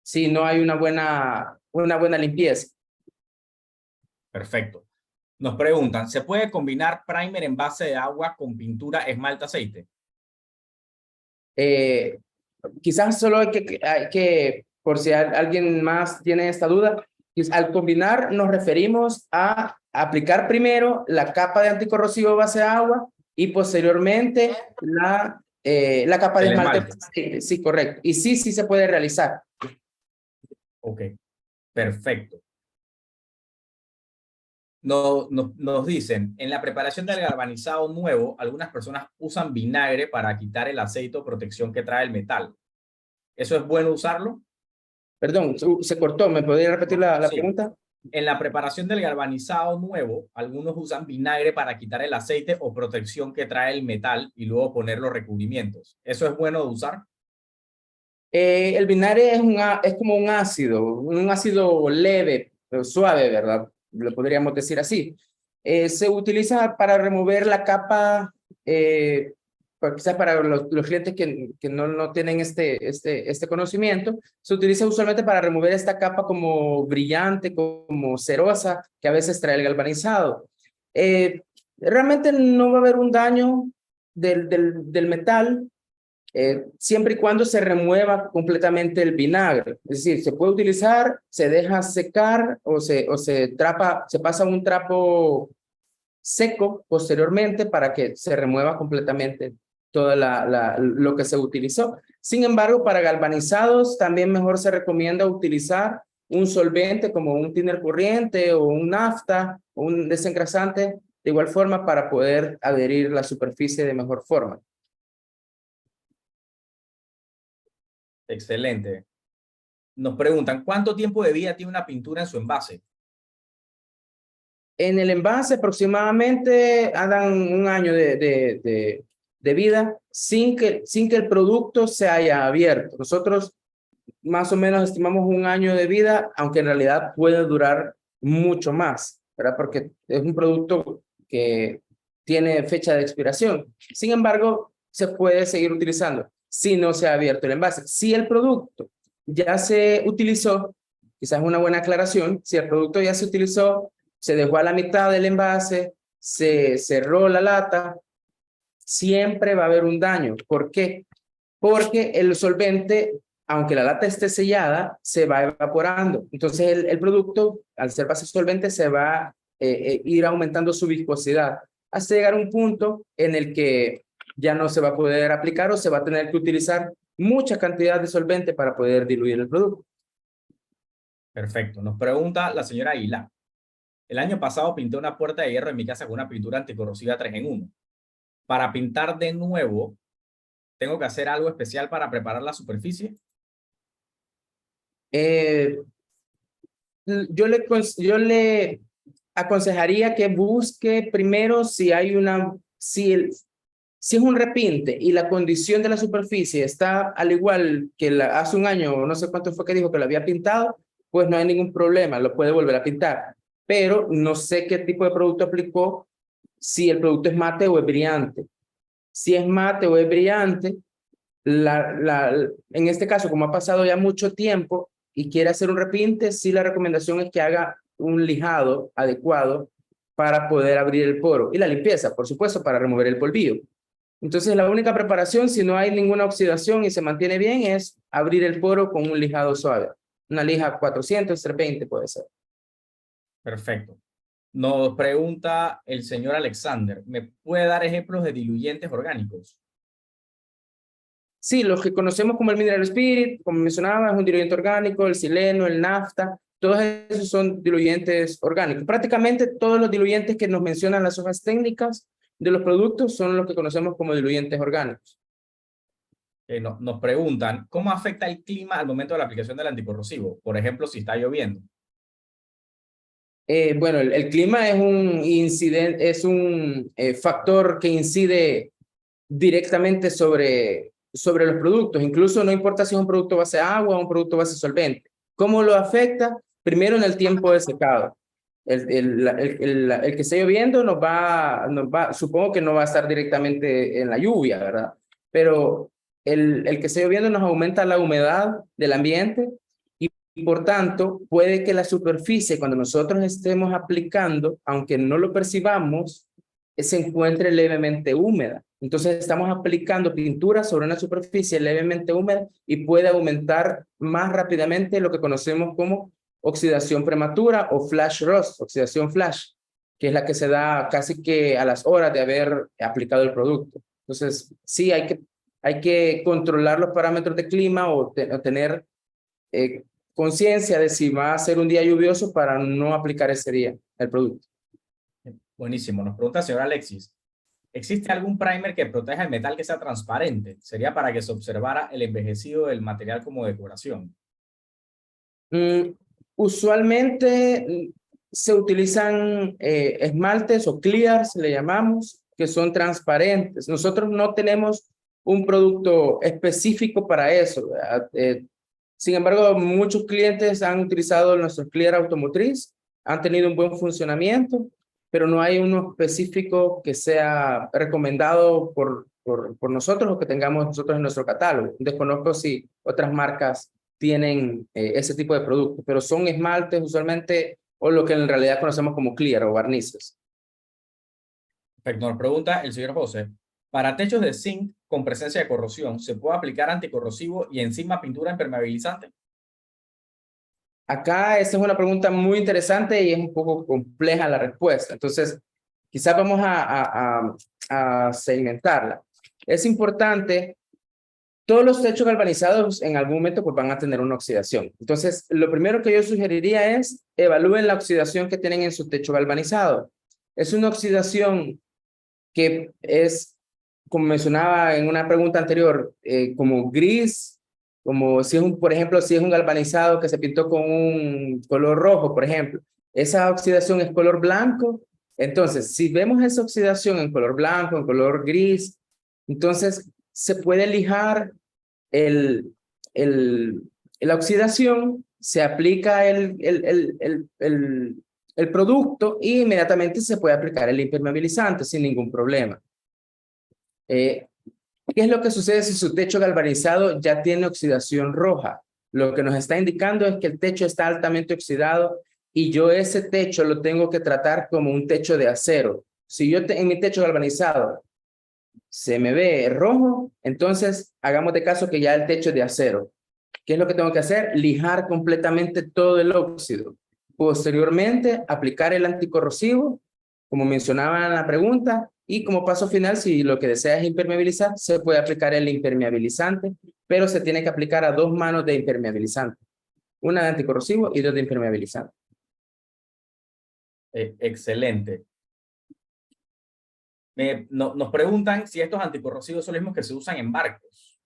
si no hay una buena limpieza. Perfecto. Nos preguntan, ¿se puede combinar primer en base de agua con pintura, esmalte, aceite? Eh, Quizás solo hay que, por si alguien más tiene esta duda, al combinar nos referimos a aplicar primero la capa de anticorrosivo base de agua y posteriormente la capa de El esmalte. esmalte. Sí, sí, correcto. Y sí se puede realizar. Ok, perfecto. Nos dicen, en la preparación del galvanizado nuevo, algunas personas usan vinagre para quitar el aceite o protección que trae el metal. ¿Eso es bueno usarlo? Perdón, se cortó. ¿Me podría repetir la Sí. pregunta? En la preparación del galvanizado nuevo, algunos usan vinagre para quitar el aceite o protección que trae el metal y luego poner los recubrimientos. ¿Eso es bueno de usar? El vinagre es como un ácido leve, pero suave, ¿verdad? Lo podríamos decir así. Se utiliza para remover la capa, quizás para los clientes que no tienen este conocimiento, se utiliza usualmente para remover esta capa como brillante, como cerosa, que a veces trae el galvanizado. Realmente no va a haber un daño del metal, siempre y cuando se remueva completamente el vinagre. Es decir, se puede utilizar, se deja secar o se pasa un trapo seco posteriormente para que se remueva completamente todo lo que se utilizó. Sin embargo, para galvanizados también mejor se recomienda utilizar un solvente como un thinner corriente o un nafta o un desengrasante de igual forma para poder adherir la superficie de mejor forma. Excelente. Nos preguntan, ¿cuánto tiempo de vida tiene una pintura en su envase? En el envase aproximadamente andan un año de vida sin que el producto se haya abierto. Nosotros más o menos estimamos un año de vida, aunque en realidad puede durar mucho más, ¿verdad? Porque es un producto que tiene fecha de expiración. Sin embargo, se puede seguir utilizando si no se ha abierto el envase. Si el producto ya se utilizó, quizás una buena aclaración, si el producto ya se utilizó, se dejó a la mitad del envase, se cerró la lata, siempre va a haber un daño. ¿Por qué? Porque el solvente, aunque la lata esté sellada, se va evaporando. Entonces el producto, al ser base solvente, se va a ir aumentando su viscosidad hasta llegar a un punto en el que ya no se va a poder aplicar o se va a tener que utilizar mucha cantidad de solvente para poder diluir el producto. Perfecto. Nos pregunta la señora Aguilar. El año pasado pinté una puerta de hierro en mi casa con una pintura anticorrosiva 3 en 1. Para pintar de nuevo, ¿tengo que hacer algo especial para preparar la superficie? Eh, yo le aconsejaría que busque primero si es un repinte y la condición de la superficie está al igual que hace un año, no sé cuánto fue que dijo que lo había pintado, pues no hay ningún problema, lo puede volver a pintar. Pero no sé qué tipo de producto aplicó, si el producto es mate o es brillante. Si es mate o es brillante, en este caso, como ha pasado ya mucho tiempo y quiere hacer un repinte, sí la recomendación es que haga un lijado adecuado para poder abrir el poro. Y la limpieza, por supuesto, para remover el polvillo. Entonces, la única preparación, si no hay ninguna oxidación y se mantiene bien, es abrir el poro con un lijado suave. Una lija 400, 320 puede ser. Perfecto. Nos pregunta el señor Alexander, ¿me puede dar ejemplos de diluyentes orgánicos? Sí, los que conocemos como el Mineral Spirit, como mencionaba, es un diluyente orgánico, el sileno, el nafta, todos esos son diluyentes orgánicos. Prácticamente todos los diluyentes que nos mencionan las hojas técnicas de los productos son los que conocemos como diluyentes orgánicos. Nos preguntan, ¿cómo afecta el clima al momento de la aplicación del anticorrosivo? Por ejemplo, si está lloviendo. Bueno, el clima es un factor que incide directamente sobre los productos. Incluso no importa si es un producto base agua o un producto base solvente. ¿Cómo lo afecta? Primero en el tiempo de secado. El que esté lloviendo supongo que no va a estar directamente en la lluvia, ¿verdad? Pero el que esté lloviendo nos aumenta la humedad del ambiente y por tanto puede que la superficie cuando nosotros estemos aplicando, aunque no lo percibamos, se encuentre levemente húmeda. Entonces estamos aplicando pintura sobre una superficie levemente húmeda y puede aumentar más rápidamente lo que conocemos como oxidación prematura o flash rust, oxidación flash, que es la que se da casi que a las horas de haber aplicado el producto. Entonces, sí, hay que controlar los parámetros de clima o tener conciencia de si va a ser un día lluvioso para no aplicar ese día el producto. Buenísimo. Nos pregunta el señor Alexis, ¿existe algún primer que proteja el metal que sea transparente? Sería para que se observara el envejecido del material como decoración. Usualmente se utilizan esmaltes o clears, le llamamos, que son transparentes. Nosotros no tenemos un producto específico para eso, ¿verdad? Sin embargo, muchos clientes han utilizado nuestro clear automotriz, han tenido un buen funcionamiento, pero no hay uno específico que sea recomendado por nosotros o que tengamos nosotros en nuestro catálogo. Desconozco si otras marcas tienen ese tipo de productos, pero son esmaltes usualmente o lo que en realidad conocemos como clear o barnices. Perfecto. Nos pregunta el señor José, para techos de zinc con presencia de corrosión, ¿se puede aplicar anticorrosivo y encima pintura impermeabilizante? Acá esa es una pregunta muy interesante y es un poco compleja la respuesta. Entonces, quizás vamos a segmentarla. Es importante, todos los techos galvanizados en algún momento pues, van a tener una oxidación. Entonces, lo primero que yo sugeriría es evalúen la oxidación que tienen en su techo galvanizado. Es una oxidación que es, como mencionaba en una pregunta anterior, como gris, como si es por ejemplo, si es un galvanizado que se pintó con un color rojo, por ejemplo, esa oxidación es color blanco. Entonces, si vemos esa oxidación en color blanco, en color gris, entonces se puede lijar la oxidación, se aplica el producto y inmediatamente se puede aplicar el impermeabilizante sin ningún problema. ¿Qué es lo que sucede si su techo galvanizado ya tiene oxidación roja? Lo que nos está indicando es que el techo está altamente oxidado y yo ese techo lo tengo que tratar como un techo de acero. Si yo en mi techo galvanizado se me ve rojo, entonces hagamos de caso que ya el techo es de acero. ¿Qué es lo que tengo que hacer? Lijar completamente todo el óxido. Posteriormente, aplicar el anticorrosivo, como mencionaba en la pregunta, y como paso final, si lo que desea es impermeabilizar, se puede aplicar el impermeabilizante, pero se tiene que aplicar a 2 manos de impermeabilizante. Una de anticorrosivo y 2 de impermeabilizante. Excelente. Nos preguntan si estos anticorrosivos son los mismos que se usan en barcos.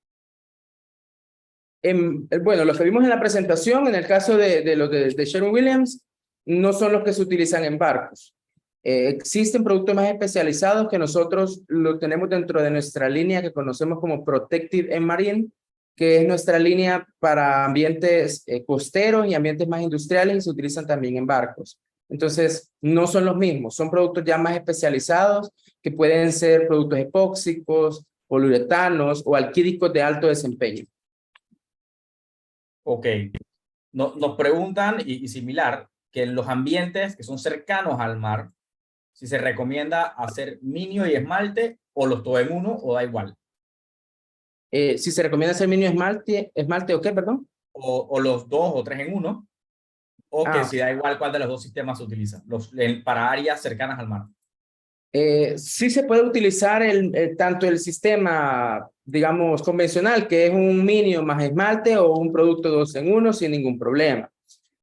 Bueno, los que vimos en la presentación, en el caso de los de Sherwin-Williams, no son los que se utilizan en barcos. Existen productos más especializados que nosotros lo tenemos dentro de nuestra línea que conocemos como Protective and Marine, que es nuestra línea para ambientes costeros y ambientes más industriales y se utilizan también en barcos. Entonces, no son los mismos, son productos ya más especializados que pueden ser productos epóxicos, poliuretanos o alquídicos de alto desempeño. Ok. Nos preguntan, y similar, que en los ambientes que son cercanos al mar, si se recomienda hacer minio y esmalte o los todo en uno o da igual. Si se recomienda hacer minio esmalte o qué, perdón. O los 2 o 3 en uno, o que si da igual cuál de los dos sistemas se utiliza, para áreas cercanas al mar. Sí se puede utilizar tanto el sistema, digamos, convencional, que es un minio más esmalte o un producto 2 en 1 sin ningún problema.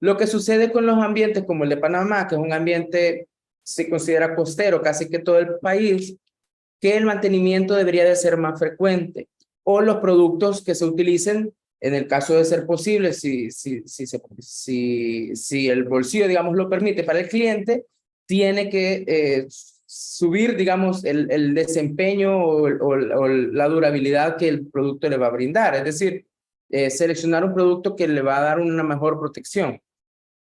Lo que sucede con los ambientes como el de Panamá, que es un ambiente, se considera costero casi que todo el país, que el mantenimiento debería de ser más frecuente. o los productos que se utilicen en el caso de ser posible, si el bolsillo, digamos, lo permite para el cliente, tiene que subir, digamos, el desempeño o la durabilidad que el producto le va a brindar. Es decir, seleccionar un producto que le va a dar una mejor protección.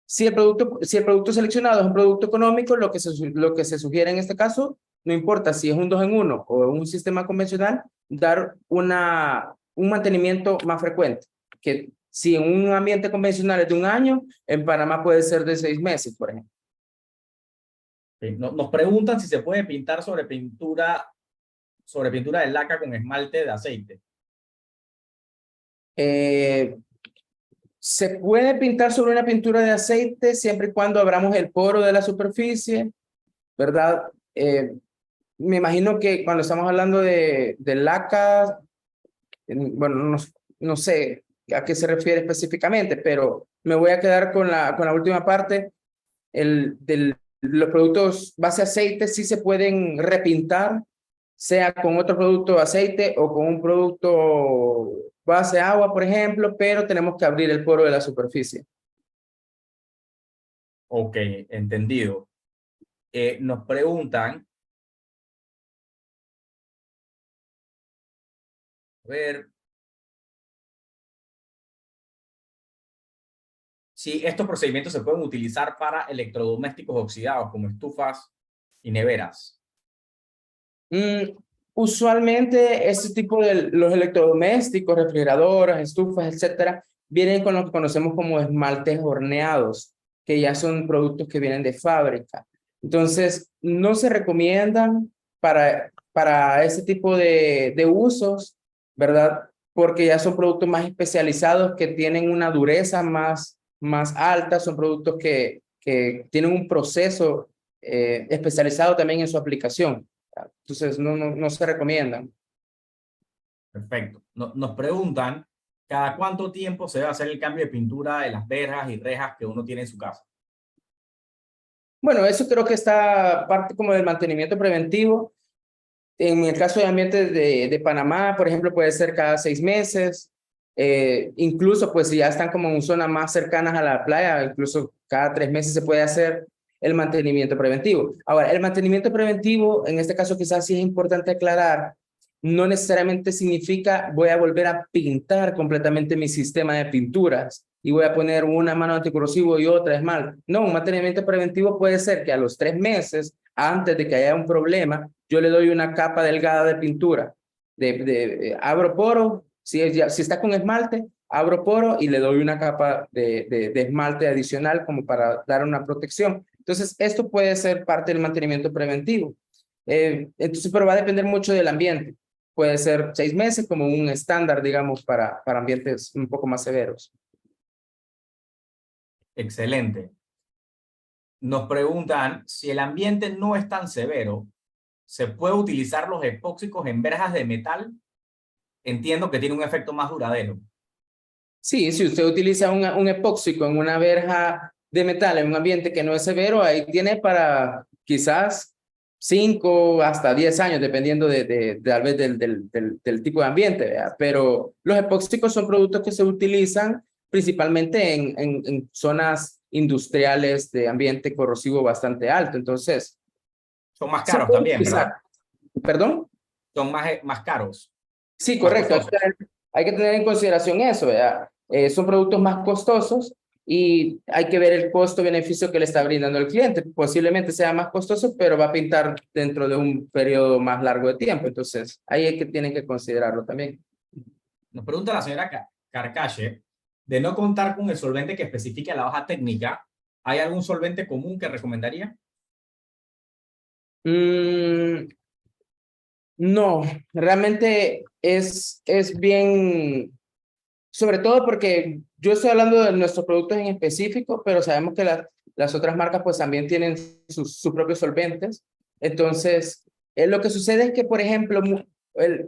Si el producto seleccionado es un producto económico, lo que se sugiere en este caso, no importa si es un 2 en 1 o un sistema convencional, dar un mantenimiento más frecuente. Que si en un ambiente convencional es de 1 año, en Panamá puede ser de 6 meses, por ejemplo. Nos preguntan si se puede pintar sobre pintura de laca con esmalte de aceite. Se puede pintar sobre una pintura de aceite siempre y cuando abramos el poro de la superficie, ¿verdad? Me imagino que cuando estamos hablando de laca, bueno, no sé a qué se refiere específicamente, pero me voy a quedar con la última parte. Los productos base aceite sí se pueden repintar, sea con otro producto aceite o con un producto base agua, por ejemplo, pero tenemos que abrir el poro de la superficie. Ok, entendido. Nos preguntan, a ver, si estos procedimientos se pueden utilizar para electrodomésticos oxidados como estufas y neveras. Usualmente este tipo de los electrodomésticos, refrigeradoras, estufas, etcétera, vienen con lo que conocemos como esmaltes horneados, que ya son productos que vienen de fábrica. Entonces, no se recomiendan para ese tipo de usos, ¿verdad? Porque ya son productos más especializados que tienen una dureza más alta, son productos que tienen un proceso especializado también en su aplicación. Entonces, no se recomiendan. Perfecto. Nos preguntan, ¿cada cuánto tiempo se debe hacer el cambio de pintura de las verjas y rejas que uno tiene en su casa? Bueno, eso creo que está parte como del mantenimiento preventivo. En el caso de ambientes de Panamá, por ejemplo, puede ser cada 6 meses. Incluso, pues, si ya están como en zonas más cercanas a la playa, incluso cada 3 meses se puede hacer el mantenimiento preventivo. Ahora, el mantenimiento preventivo, en este caso quizás sí es importante aclarar, no necesariamente significa voy a volver a pintar completamente mi sistema de pinturas y voy a poner una mano anticorrosivo y otra esmalte. No, un mantenimiento preventivo puede ser que a los 3 meses, antes de que haya un problema, yo le doy una capa delgada de pintura. Abro poro, si está con esmalte, abro poro y le doy una capa de esmalte adicional como para dar una protección. Entonces, esto puede ser parte del mantenimiento preventivo. Entonces, pero va a depender mucho del ambiente. Puede ser 6 meses como un estándar, digamos, para ambientes un poco más severos. Excelente. Nos preguntan, si el ambiente no es tan severo, ¿se puede utilizar los epóxicos en verjas de metal? Entiendo que tiene un efecto más duradero. Sí, si usted utiliza un epóxico en una verja de metal en un ambiente que no es severo, ahí tiene para quizás 5 hasta 10 años, dependiendo tal vez del tipo de ambiente, ¿verdad? Pero los epóxicos son productos que se utilizan principalmente en zonas industriales de ambiente corrosivo bastante alto. Entonces, Son más se caros puede también, utilizar. ¿verdad? ¿Perdón? Son más caros, Sí, más correcto. costosos. Hay que tener en consideración eso, ¿verdad? Son productos más costosos y hay que ver el costo-beneficio que le está brindando el cliente. Posiblemente sea más costoso, pero va a pintar dentro de un periodo más largo de tiempo. Entonces, ahí es que tienen que considerarlo también. Nos pregunta la señora Carcache, de no contar con el solvente que especifique la hoja técnica, ¿hay algún solvente común que recomendaría? No, realmente es bien, sobre todo porque yo estoy hablando de nuestros productos en específico, pero sabemos que las otras marcas pues también tienen sus propios solventes. Entonces, lo que sucede es que, por ejemplo,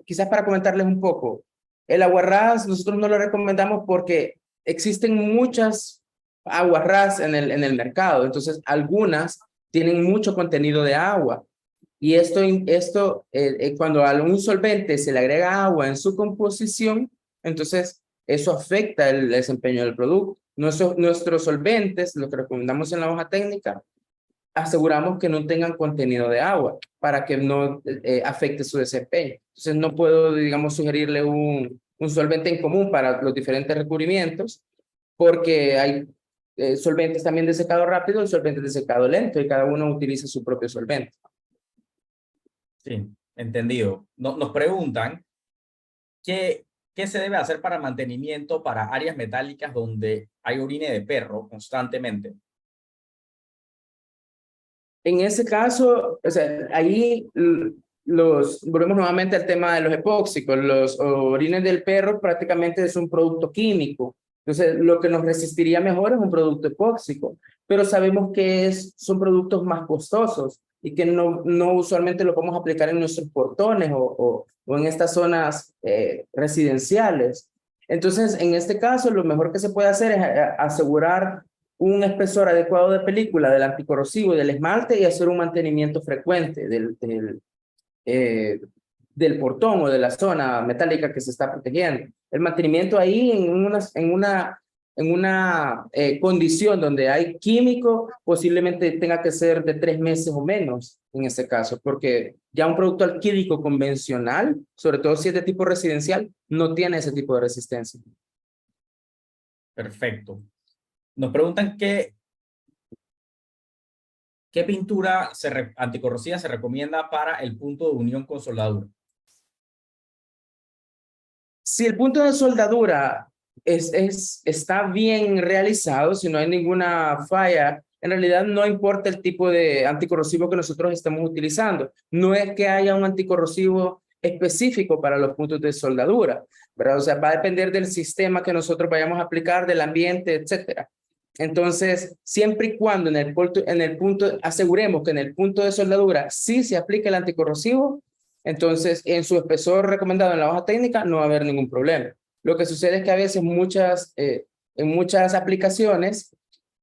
quizás para comentarles un poco, el aguarrás nosotros no lo recomendamos porque existen muchas aguarrás en el mercado. Entonces, algunas tienen mucho contenido de agua Y cuando a un solvente se le agrega agua en su composición, entonces eso afecta el desempeño del producto. Nuestros solventes, lo que recomendamos en la hoja técnica, aseguramos que no tengan contenido de agua para que no afecte su desempeño. Entonces no puedo, digamos, sugerirle un solvente en común para los diferentes recubrimientos, porque hay solventes también de secado rápido y solventes de secado lento, y cada uno utiliza su propio solvente. Sí, entendido. Nos preguntan qué se debe hacer para mantenimiento para áreas metálicas donde hay orine de perro constantemente. En ese caso, o sea, ahí volvemos nuevamente al tema de los epóxicos. Los orines del perro prácticamente es un producto químico. Entonces, lo que nos resistiría mejor es un producto epóxico, pero sabemos que son productos más costosos y que no usualmente lo podemos aplicar en nuestros portones o en estas zonas residenciales. Entonces, en este caso, lo mejor que se puede hacer es asegurar un espesor adecuado de película del anticorrosivo y del esmalte y hacer un mantenimiento frecuente del portón o de la zona metálica que se está protegiendo. El mantenimiento ahí en una condición donde hay químico, posiblemente tenga que ser de 3 meses o menos en este caso, porque ya un producto alquílico convencional, sobre todo si es de tipo residencial, no tiene ese tipo de resistencia. Perfecto. Nos preguntan qué pintura anticorrosiva se recomienda para el punto de unión con soldadura. Si el punto de soldadura está bien realizado, si no hay ninguna falla, en realidad no importa el tipo de anticorrosivo que nosotros estemos utilizando. No es que haya un anticorrosivo específico para los puntos de soldadura, ¿verdad? O sea, va a depender del sistema que nosotros vayamos a aplicar, del ambiente, etcétera. Entonces, siempre y cuando aseguremos que en el punto de soldadura sí se aplique el anticorrosivo, entonces en su espesor recomendado en la hoja técnica no va a haber ningún problema. Lo que sucede es que a veces en muchas aplicaciones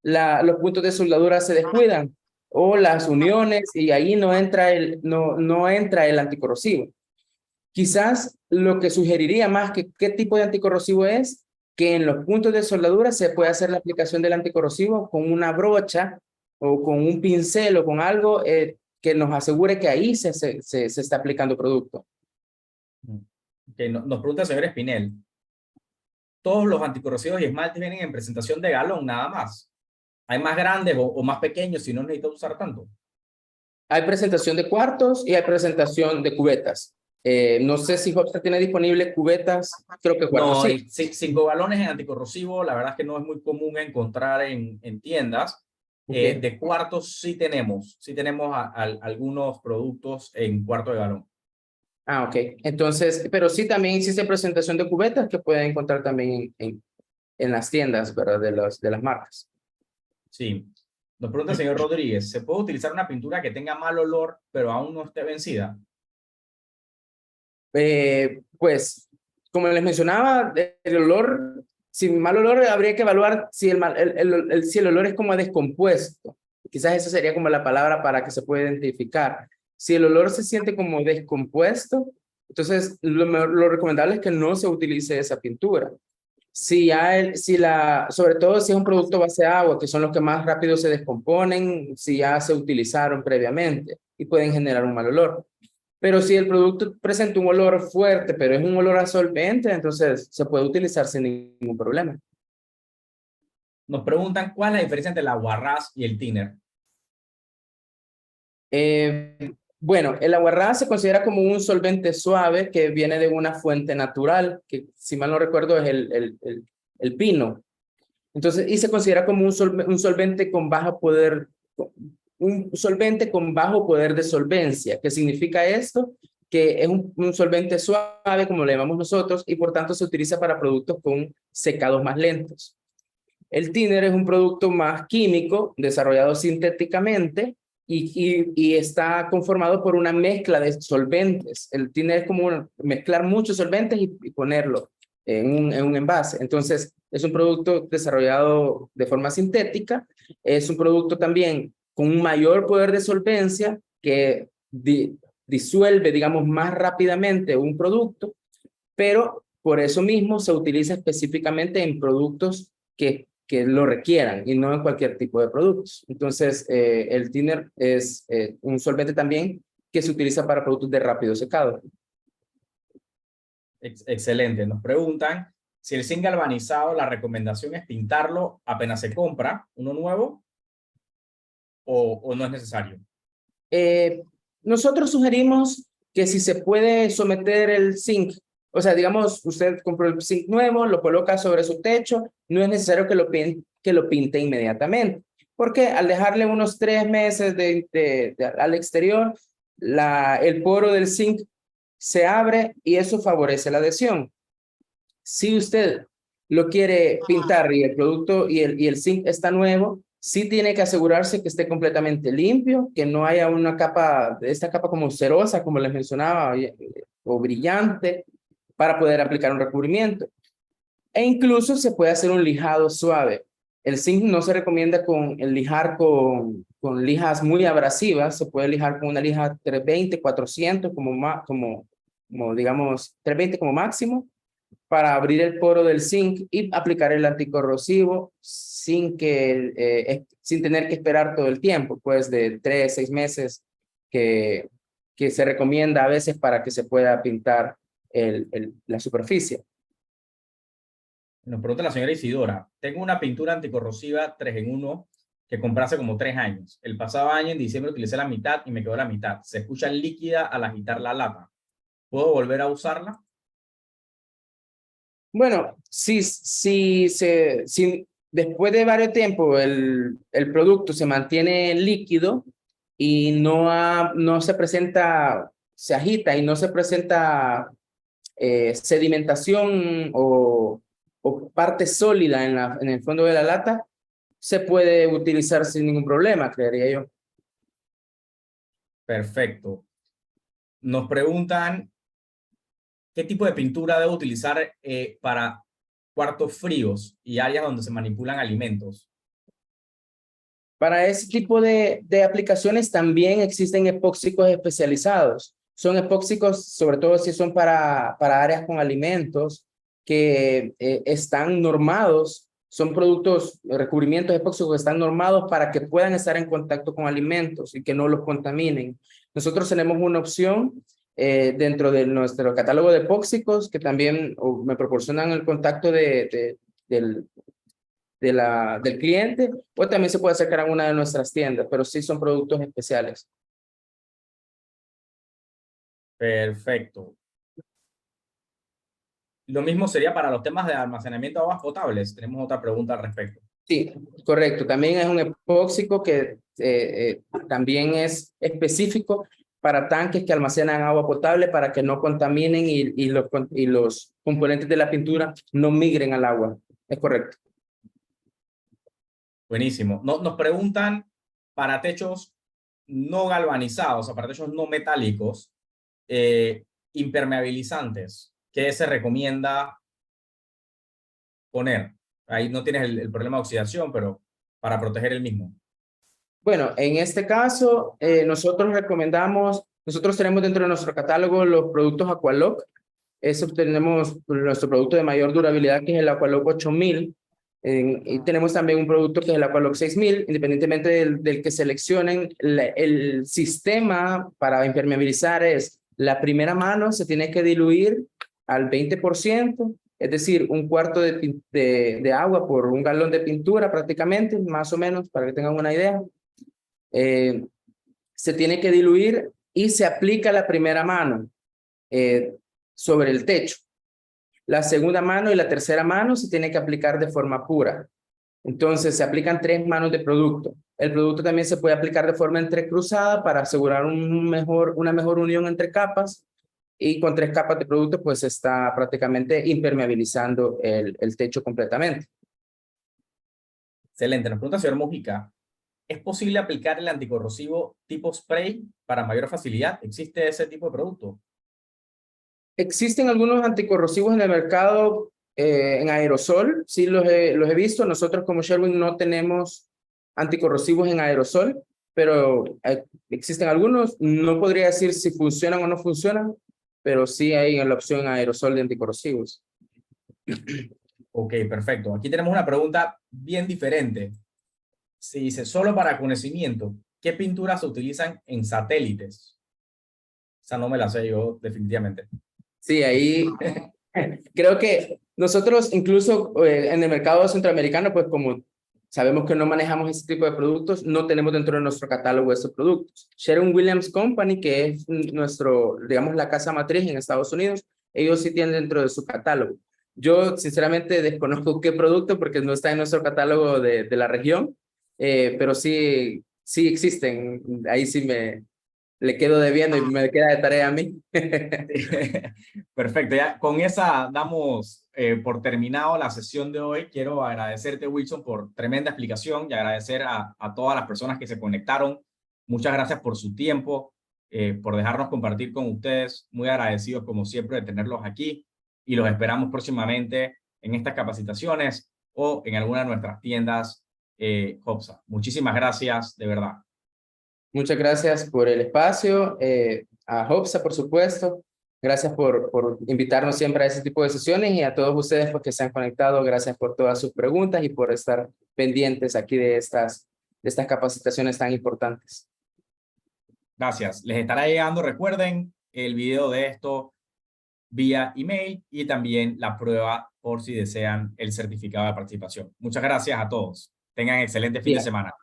los puntos de soldadura se descuidan o las uniones y ahí no entra el anticorrosivo. Quizás lo que sugeriría más que qué tipo de anticorrosivo es, que en los puntos de soldadura se puede hacer la aplicación del anticorrosivo con una brocha o con un pincel o con algo que nos asegure que ahí se está aplicando producto. Okay, nos pregunta el señor Espinel. Todos los anticorrosivos y esmaltes vienen en presentación de galón, nada más. ¿Hay más grandes o más pequeños si no necesita usar tanto? Hay presentación de cuartos y hay presentación de cubetas. No sé si Hofstra tiene disponible cubetas, creo que cuartos. No, sí. 5 galones en anticorrosivo, la verdad es que no es muy común encontrar en tiendas. Okay. De cuartos sí tenemos algunos productos en cuarto de galón. Ah, ok. Entonces, pero sí también existe presentación de cubetas que pueden encontrar también en las tiendas, ¿verdad? De las marcas. Sí. Nos pregunta el señor Rodríguez, ¿se puede utilizar una pintura que tenga mal olor, pero aún no esté vencida? Pues, como les mencionaba, el olor, sin mal olor, habría que evaluar si si el olor es como descompuesto. Quizás esa sería como la palabra para que se pueda identificar. Si el olor se siente como descompuesto, entonces lo recomendable es que no se utilice esa pintura. Sobre todo si es un producto base de agua, que son los que más rápido se descomponen, si ya se utilizaron previamente y pueden generar un mal olor. Pero si el producto presenta un olor fuerte, pero es un olor a solvente, entonces se puede utilizar sin ningún problema. Nos preguntan cuál es la diferencia entre el aguarrás y el thinner. Bueno, el aguarrás se considera como un solvente suave que viene de una fuente natural, que si mal no recuerdo es el pino. Entonces, y se considera como un solvente con bajo poder, un solvente con bajo poder de solvencia. ¿Qué significa esto? Que es un solvente suave, como le llamamos nosotros, y por tanto se utiliza para productos con secados más lentos. El thinner es un producto más químico, desarrollado sintéticamente, y está conformado por una mezcla de solventes. El thinner es como mezclar muchos solventes y ponerlo en un envase. Entonces, es un producto desarrollado de forma sintética, es un producto también con un mayor poder de solvencia que disuelve, digamos, más rápidamente un producto, pero por eso mismo se utiliza específicamente en productos que lo requieran y no en cualquier tipo de productos. Entonces, el thinner es un solvente también que se utiliza para productos de rápido secado. Excelente. Nos preguntan si el zinc galvanizado, la recomendación es pintarlo apenas se compra uno nuevo o no es necesario. Nosotros sugerimos que si se puede someter el zinc, o sea, digamos, usted compró el zinc nuevo, lo coloca sobre su techo, no es necesario que lo pinte inmediatamente, porque al dejarle unos 3 meses al exterior, el poro del zinc se abre y eso favorece la adhesión. Si usted lo quiere pintar y el producto y el zinc está nuevo, sí tiene que asegurarse que esté completamente limpio, que no haya una capa, esta capa como cerosa, como les mencionaba, o brillante, para poder aplicar un recubrimiento. E incluso se puede hacer un lijado suave. El zinc no se recomienda lijar con lijas muy abrasivas, se puede lijar con una lija 320, 400, como digamos 320 como máximo, para abrir el poro del zinc y aplicar el anticorrosivo sin tener que esperar todo el tiempo, pues de 3 a 6 meses que se recomienda a veces para que se pueda pintar la superficie. Nos pregunta la señora Isidora, tengo una pintura anticorrosiva 3 en 1 que compré hace como 3 años. El pasado año, en diciembre, utilicé la mitad y me quedó la mitad. Se escucha líquida al agitar la lata. ¿Puedo volver a usarla? Bueno, si después de varios tiempo el producto se mantiene líquido y no se presenta, se agita y no se presenta sedimentación o parte sólida en el fondo de la lata, se puede utilizar sin ningún problema, creería yo. Perfecto. Nos preguntan qué tipo de pintura debo utilizar para cuartos fríos y áreas donde se manipulan alimentos. Para ese tipo de aplicaciones también existen epóxicos especializados. Son epóxicos, sobre todo si son para áreas con alimentos, que están normados, son productos, recubrimientos epóxicos que están normados para que puedan estar en contacto con alimentos y que no los contaminen. Nosotros tenemos una opción dentro de nuestro catálogo de epóxicos que también me proporcionan el contacto del cliente, o también se puede acercar a una de nuestras tiendas, pero sí son productos especiales. Perfecto. Lo mismo sería para los temas de almacenamiento de aguas potables. Tenemos otra pregunta al respecto. Sí, correcto. También es un epóxico que también es específico para tanques que almacenan agua potable para que no contaminen y los componentes de la pintura no migren al agua. Es correcto. Buenísimo. Nos preguntan para techos no galvanizados, o para techos no metálicos, impermeabilizantes. ¿Qué se recomienda poner? Ahí no tienes el problema de oxidación, pero para proteger el mismo. Bueno, en este caso, nosotros tenemos dentro de nuestro catálogo los productos Aqualock. Eso tenemos nuestro producto de mayor durabilidad, que es el Aqualock 8000. Y tenemos también un producto que es el Aqualock 6000, independientemente del que seleccionen. El sistema para impermeabilizar es la primera mano, se tiene que diluir al 20%, es decir, un cuarto de agua por un galón de pintura prácticamente, más o menos, para que tengan una idea. Se tiene que diluir y se aplica la primera mano sobre el techo. La segunda mano y la tercera mano se tiene que aplicar de forma pura. Entonces se aplican 3 manos de producto. El producto también se puede aplicar de forma entrecruzada para asegurar una mejor unión entre capas, y con 3 capas de producto pues está prácticamente impermeabilizando el techo completamente. Excelente. Nos pregunta el señor Mojica, ¿es posible aplicar el anticorrosivo tipo spray para mayor facilidad? ¿Existe ese tipo de producto? Existen algunos anticorrosivos en el mercado en aerosol, sí los he visto. Nosotros como Sherwin no tenemos anticorrosivos en aerosol, pero existen algunos, no podría decir si funcionan o no funcionan, pero sí hay la opción aerosol de anticorrosivos. Ok, perfecto. Aquí tenemos una pregunta bien diferente. Se dice, solo para conocimiento, ¿qué pinturas se utilizan en satélites? Esa no me la sé yo definitivamente. Sí, ahí creo que nosotros incluso en el mercado centroamericano, pues como sabemos que no manejamos ese tipo de productos, no tenemos dentro de nuestro catálogo esos productos. Sherwin-Williams Company, que es nuestro, digamos, la casa matriz en Estados Unidos, ellos sí tienen dentro de su catálogo. Yo sinceramente desconozco qué producto porque no está en nuestro catálogo de la región, pero sí, sí existen. Ahí sí le quedo debiendo y me queda de tarea a mí. Perfecto, ya con esa damos por terminado la sesión de hoy. Quiero agradecerte, Wilson, por tremenda explicación y agradecer a todas las personas que se conectaron. Muchas gracias por su tiempo, por dejarnos compartir con ustedes. Muy agradecidos, como siempre, de tenerlos aquí y los esperamos próximamente en estas capacitaciones o en alguna de nuestras tiendas Hopsa. Muchísimas gracias, de verdad. Muchas gracias por el espacio, a Hopsa, por supuesto. Gracias por invitarnos siempre a ese tipo de sesiones y a todos ustedes porque se han conectado. Gracias por todas sus preguntas y por estar pendientes aquí de estas capacitaciones tan importantes. Gracias. Les estará llegando, recuerden, el video de esto vía email y también la prueba por si desean el certificado de participación. Muchas gracias a todos. Tengan excelente fin de Bien. semana.